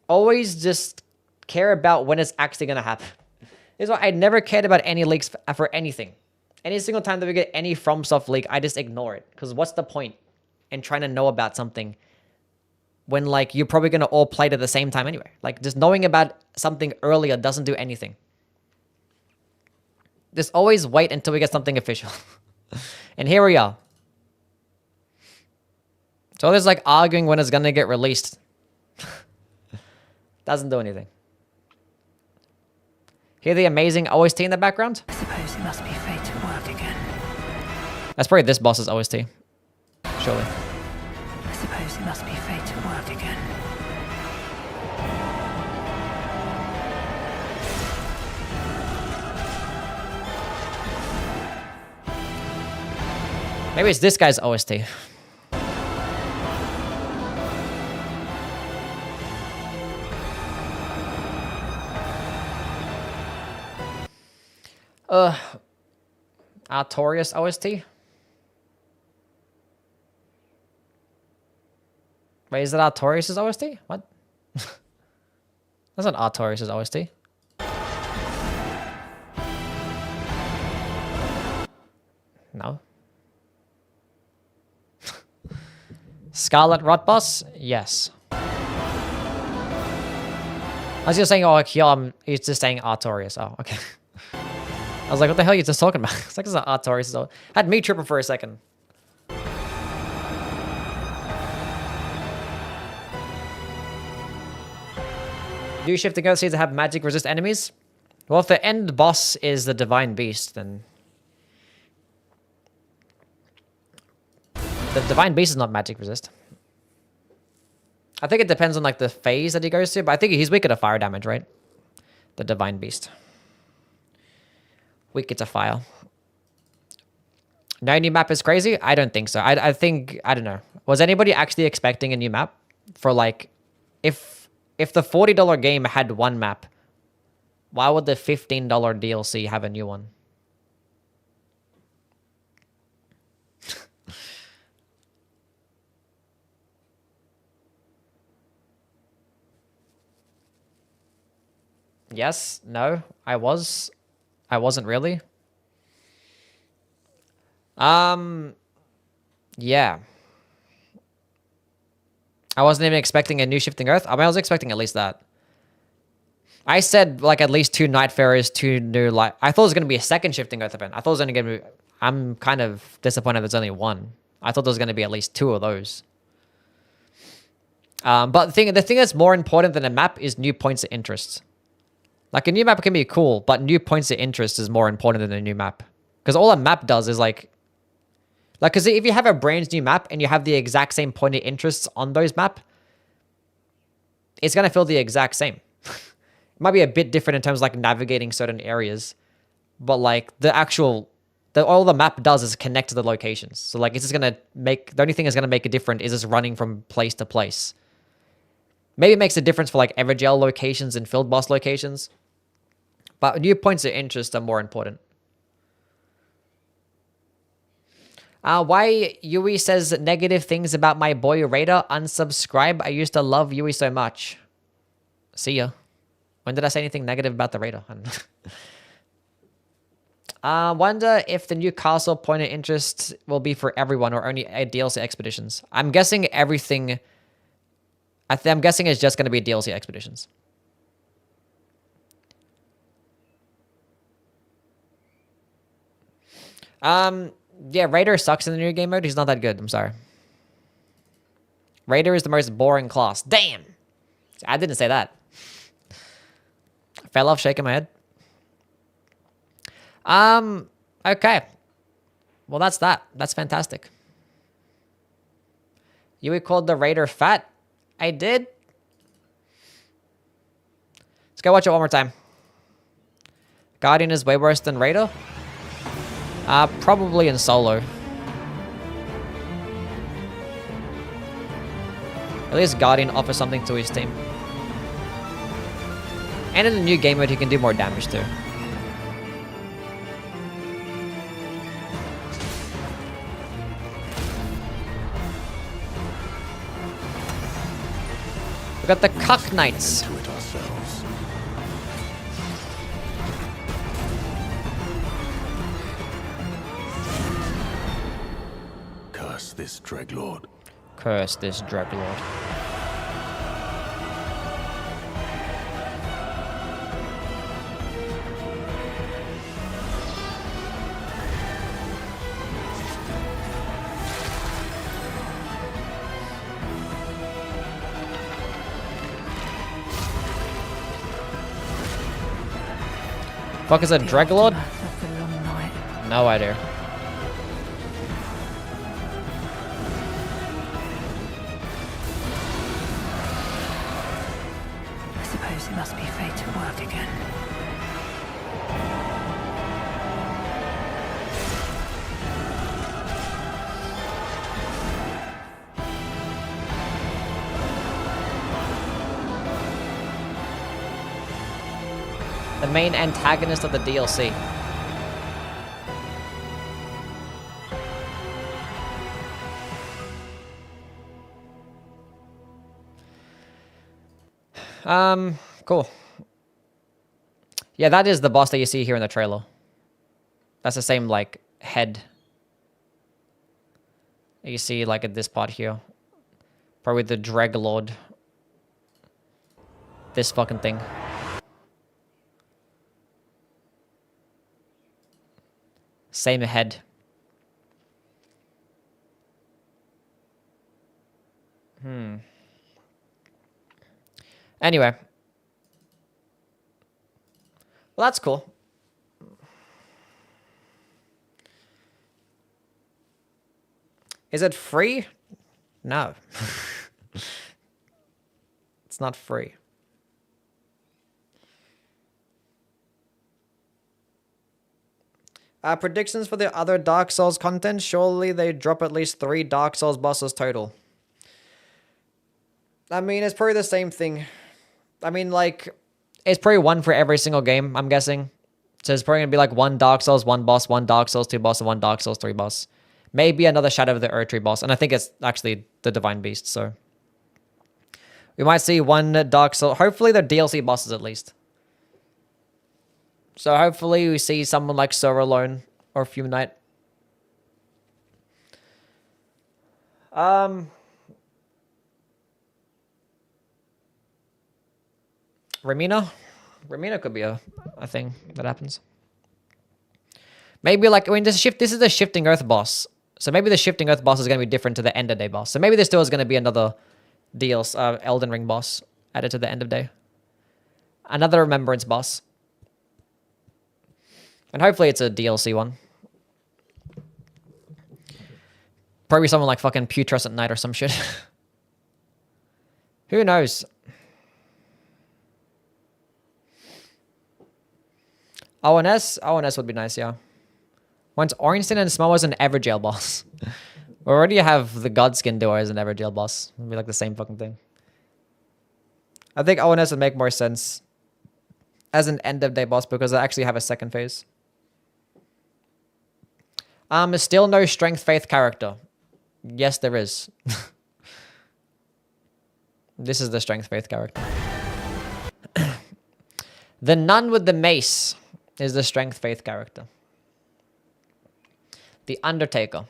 Always just care about when it's actually going to happen. This is why I never cared about any leaks for anything. Any single time that we get any FromSoft leak, I just ignore it. Because what's the point in trying to know about something when like you're probably going to all play it at the same time anyway? Like just knowing about something earlier doesn't do anything. Just always wait until we get something official. And here we are. So there's like arguing when it's going to get released. Doesn't do anything. Hear the amazing OST in the background? I suppose it must be fate to work again. That's probably this boss's OST. Surely. I suppose it must be fate to work again. Maybe it's this guy's OST. Artorias OST? Wait, is it Artorias' OST? What? That's not Artorias' OST. No. Scarlet Rot Boss? Yes. I was just saying, oh, here, he's just saying Artorias. Oh, okay. I was like, what the hell are you just talking about? It's like, it's not Artorias. Had me tripping for a second. Do shifting earth seeds have magic resist enemies? Well, if the end boss is the divine beast, then the divine beast is not magic resist. I think it depends on like the phase that he goes to, but I think he's weaker to fire damage, right? The divine beast. Weaker to fire. No new map is crazy? I don't think so. I think, I don't know. Was anybody actually expecting a new map? For like, if the $40 game had one map, why would the $15 DLC have a new one? Yes, no, I wasn't really. Yeah. I wasn't even expecting a new Shifting Earth. I mean, I was expecting at least that. I said like at least 2 Nightfarers, 2 new light. I thought it was going to be a second Shifting Earth event. I thought it was only going to be, I'm kind of disappointed there's only 1. I thought there was going to be at least 2 of those. But the thing that's more important than a map is new points of interest. Like a new map can be cool, but new points of interest is more important than a new map. Because all a map does is like, because if you have a brand new map and you have the exact same point of interests on those map, it's going to feel the exact same. It might be a bit different in terms of like navigating certain areas, but like all the map does is connect to the locations. So like it's just going to make, the only thing that's going to make it different is just running from place to place. Maybe it makes a difference for like Evergel locations and field boss locations, but new points of interest are more important. Why Yui says negative things about my boy Raider? Unsubscribe. I used to love Yui so much. See ya. When did I say anything negative about the Raider? Wonder if the new castle point of interest will be for everyone or only DLC expeditions. I'm guessing everything. I'm guessing it's just going to be DLC expeditions. Yeah, Raider sucks in the new game mode. He's not that good. I'm sorry. Raider is the most boring class. Damn! I didn't say that. Fell off shaking my head. Okay. Well, that's that. That's fantastic. Yui called the raider fat. I did. Let's go watch it one more time. Guardian is way worse than Raider? Probably in solo. At least Guardian offers something to his team. And in the new game mode, he can do more damage too. We got the Cuck Knights. Curse this Dreglord. Curse this Dreglord. Fuck is a Dreglord? No idea. I suppose it must be fate at work again. The main antagonist of the DLC. Cool. Yeah, that is the boss that you see here in the trailer. That's the same, like, head. You see, like, at this part here. Probably the Dreglord. This fucking thing. Same head. Anyway. Well, that's cool. Is it free? No. It's not free. Predictions for the other Dark Souls content. Surely they drop at least 3 Dark Souls bosses total. I mean, it's probably the same thing. I mean, like, it's probably one for every single game, I'm guessing. So it's probably going to be like 1 Dark Souls, 1 boss, 1 Dark Souls, 2 boss, and 1 Dark Souls, 3 boss. Maybe another Shadow of the Erdtree boss. And I think it's actually the Divine Beast, so. We might see 1 Dark Souls. Hopefully they're DLC bosses at least. So hopefully we see someone like Sora Alone or Fume Knight. Ramina? Ramina could be a thing that happens. Maybe like, I mean, this is the Shifting Earth boss. So maybe the Shifting Earth boss is going to be different to the End of Day boss. So maybe there still is going to be another Elden Ring boss added to the End of Day. Another Remembrance boss. And hopefully it's a DLC one. Probably someone like fucking Putrescent Knight or some shit. Who knows? ONS? ONS would be nice, yeah. Once Ornstein and Smo as an Everjail boss. We already have the Godskin duo as an Everjail boss. It'd be like the same fucking thing. I think ONS would make more sense as an End of Day boss because I actually have a second phase. Still no Strength Faith character. Yes, there is. This is the Strength Faith character. The Nun with the Mace is the Strength Faith character. The Undertaker.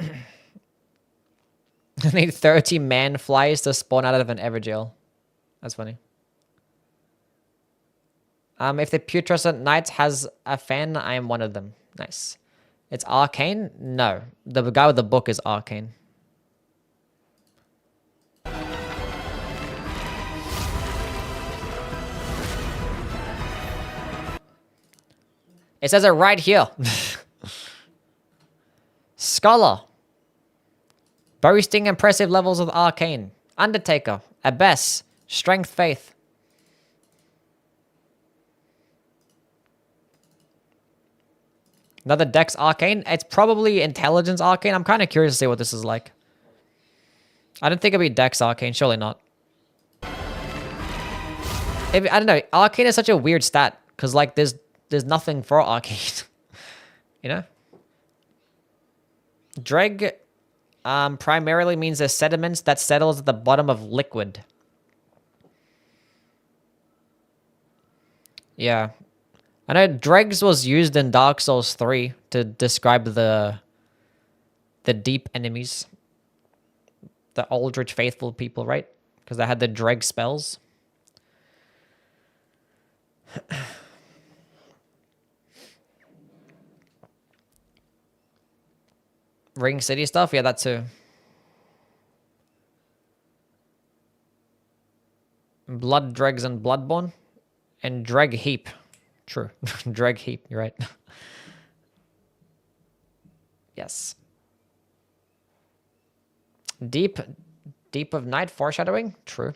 I need 30 man flies to spawn out of an Everjail. That's funny. If the Putrescent Knight has a fan, I am one of them. Nice. It's Arcane? No. The guy with the book is Arcane. It says it right here. Scholar. Boasting impressive levels of Arcane. Undertaker. Abyss. Strength Faith. Another Dex Arcane. It's probably Intelligence Arcane. I'm kind of curious to see what this is like. I don't think it'd be Dex Arcane. Surely not. I don't know. Arcane is such a weird stat. Because, like, there's nothing for Arcane. You know? Dreg primarily means there's sediments that settles at the bottom of liquid. Yeah. I know dregs was used in Dark Souls 3 to describe the deep enemies. The Aldrich Faithful people, right? Because they had the dreg spells. Ring City stuff? Yeah, that too. Blood Dregs and Bloodborne. And Dreg Heap. True. Dreg Heap, you're right. Yes. Deep of Night Foreshadowing? True.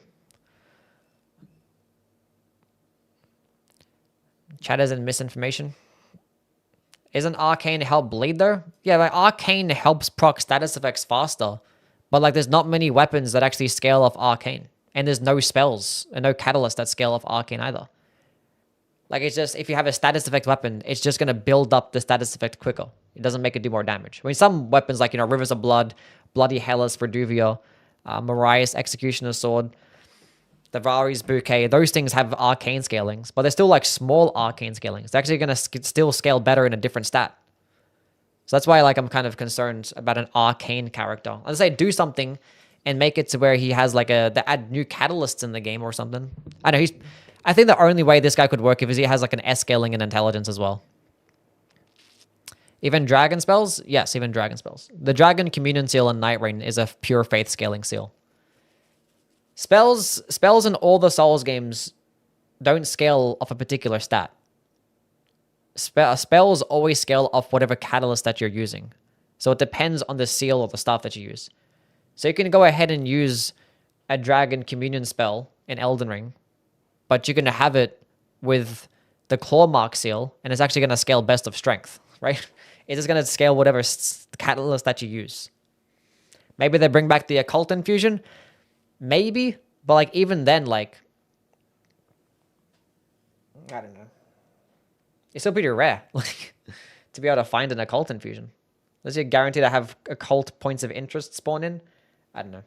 Chatters and misinformation. Isn't Arcane help bleed though? Yeah, like Arcane helps proc status effects faster. But like there's not many weapons that actually scale off Arcane. And there's no spells and no catalysts that scale off Arcane either. Like it's just, if you have a status effect weapon, it's just going to build up the status effect quicker. It doesn't make it do more damage. I mean, some weapons like, you know, Rivers of Blood, Bloody Hellas, Verduvia, Mariah's Executioner's Sword, the Vari's Bouquet, those things have arcane scalings, but they're still like small arcane scalings. They're actually going to still scale better in a different stat. So that's why like I'm kind of concerned about an arcane character. I'd say do something and make it to where he has like they add new catalysts in the game or something. I know I think the only way this guy could work is he has like an S scaling in intelligence as well. Even dragon spells? Yes, even dragon spells. The Dragon Communion Seal in Nightreign is a pure faith scaling seal. Spells in all the Souls games don't scale off a particular stat. Spells always scale off whatever catalyst that you're using. So it depends on the seal or the staff that you use. So you can go ahead and use a Dragon Communion spell in Elden Ring, but you're going to have it with the Claw Mark seal, and it's actually going to scale best of strength, right? It's just going to scale whatever catalyst that you use. Maybe they bring back the Occult Infusion. Maybe. But, like, even then, like, I don't know. It's still pretty rare, like, to be able to find an Occult Infusion. Unless you're guaranteed to have occult points of interest spawn in. I don't know.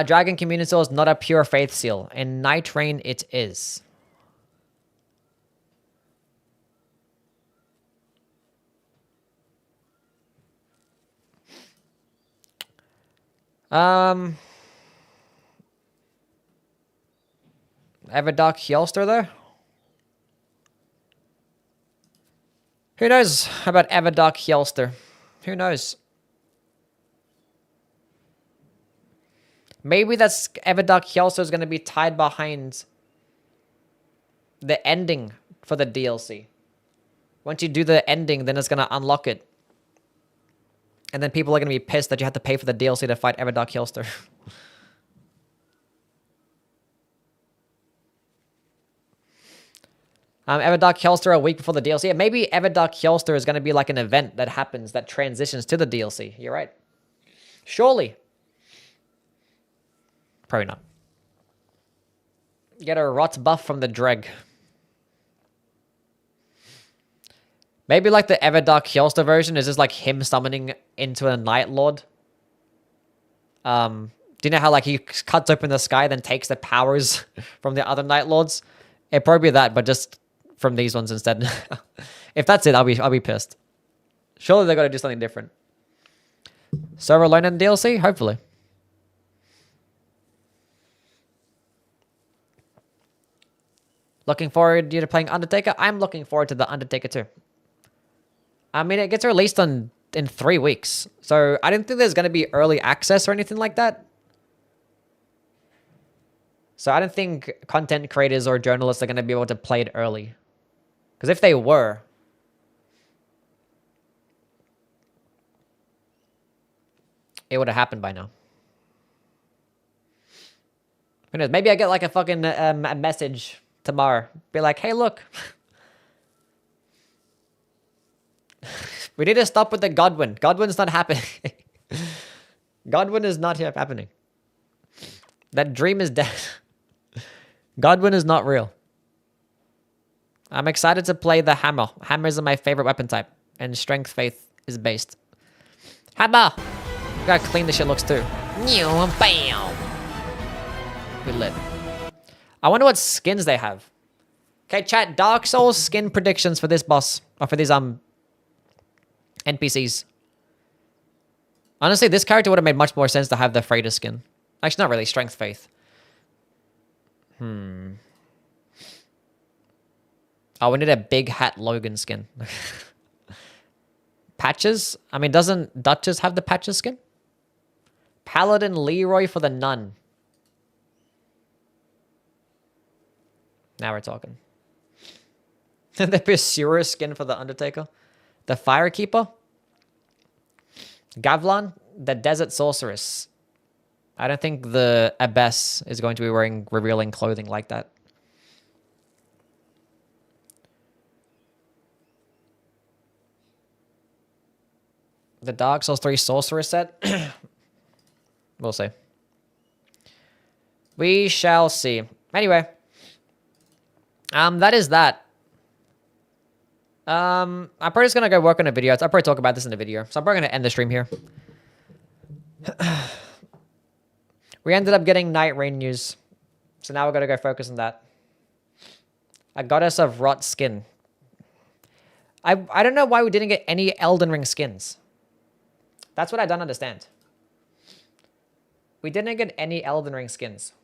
Dragon Communion Seal is not a pure faith seal. In Nightreign, it is. Everdark Hylster though? Who knows about Everdark Hylster? Who knows? Maybe that's Everdark Hylster is going to be tied behind the ending for the DLC. Once you do the ending, then it's going to unlock it. And then people are going to be pissed that you have to pay for the DLC to fight Everdark Hylster. Everdark Hylster a week before the DLC. Maybe Everdark Hylster is going to be like an event that happens that transitions to the DLC. You're right. Surely. Probably not. Get a rot buff from the Dreg. Maybe like the Everdark Hylster version is just like him summoning into a Night Lord. Do you know how like he cuts open the sky, then takes the powers from the other Night Lords? It'd probably be that, but just from these ones instead. If that's it, I'll be pissed. Surely they got to do something different. Server alone in DLC? Hopefully. Looking forward to playing Undertaker? I'm looking forward to the Undertaker too. I mean, it gets released in 3 weeks. So I don't think there's going to be early access or anything like that. So I don't think content creators or journalists are going to be able to play it early. Because if they were, it would have happened by now. Who knows? Maybe I get like a fucking a message tomorrow. Be like, hey, look. We need to stop with the Godwin. Godwin's not happening. Godwin is not here happening. That dream is dead. Godwin is not real. I'm excited to play the hammer. Hammers are my favorite weapon type. And strength faith is based. Hammer! We gotta clean this shit looks too. Bam! We lit. I wonder what skins they have. Okay, chat. Dark Souls skin predictions for this boss. Or for these NPCs. Honestly, this character would have made much more sense to have the Freighter skin. Actually, not really. Strength faith. Oh, we need a big hat Logan skin. Patches? I mean, doesn't Duchess have the Patches skin? Paladin Leroy for the Nun. Now we're talking. The Pursuer skin for the Undertaker. The Firekeeper. Gavlan. The Desert Sorceress. I don't think the Abbess is going to be wearing revealing clothing like that. The Dark Souls 3 Sorcerer set? We'll see. We shall see. Anyway. That is that. I'm probably just gonna go work on a video. I'll probably talk about this in the video. So I'm probably gonna end the stream here. We ended up getting Nightreign news. So now we're gonna go focus on that. A Goddess of Rot skin. I don't know why we didn't get any Elden Ring skins. That's what I don't understand. We didn't get any Elden Ring skins.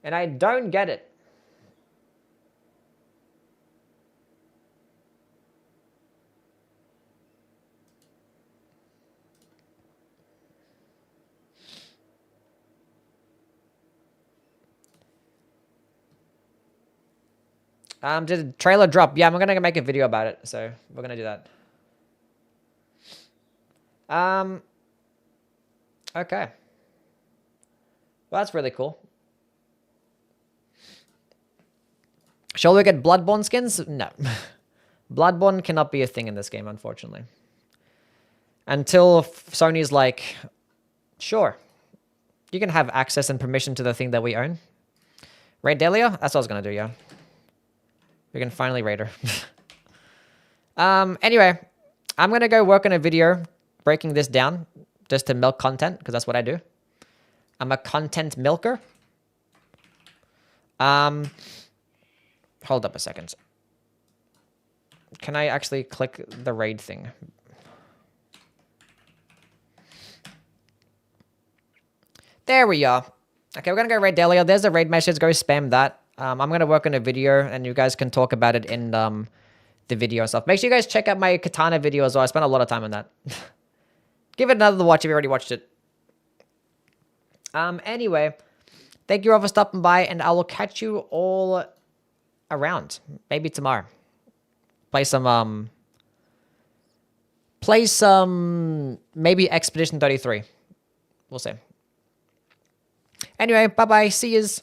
And I don't get it. Did the trailer drop? Yeah, I'm gonna make a video about it, so we're gonna do that. Okay. Well, that's really cool. Shall we get Bloodborne skins? No. Bloodborne cannot be a thing in this game, unfortunately. Until Sony's like, sure, you can have access and permission to the thing that we own. Raid Delia? That's what I was gonna do, yeah. We can finally raid her. Anyway, I'm gonna go work on a video breaking this down just to milk content, because that's what I do. I'm a content milker. Hold up a second. Can I actually click the raid thing? There we are. Okay, we're gonna go raid Delia. There's a raid message. Go spam that. I'm gonna work on a video, and you guys can talk about it in the video and stuff. Make sure you guys check out my Katana video as well. I spent a lot of time on that. Give it another watch if you already watched it. Anyway, thank you all for stopping by, and I will catch you all around. Maybe tomorrow. Play some maybe Expedition 33. We'll see. Anyway, bye-bye. See yous.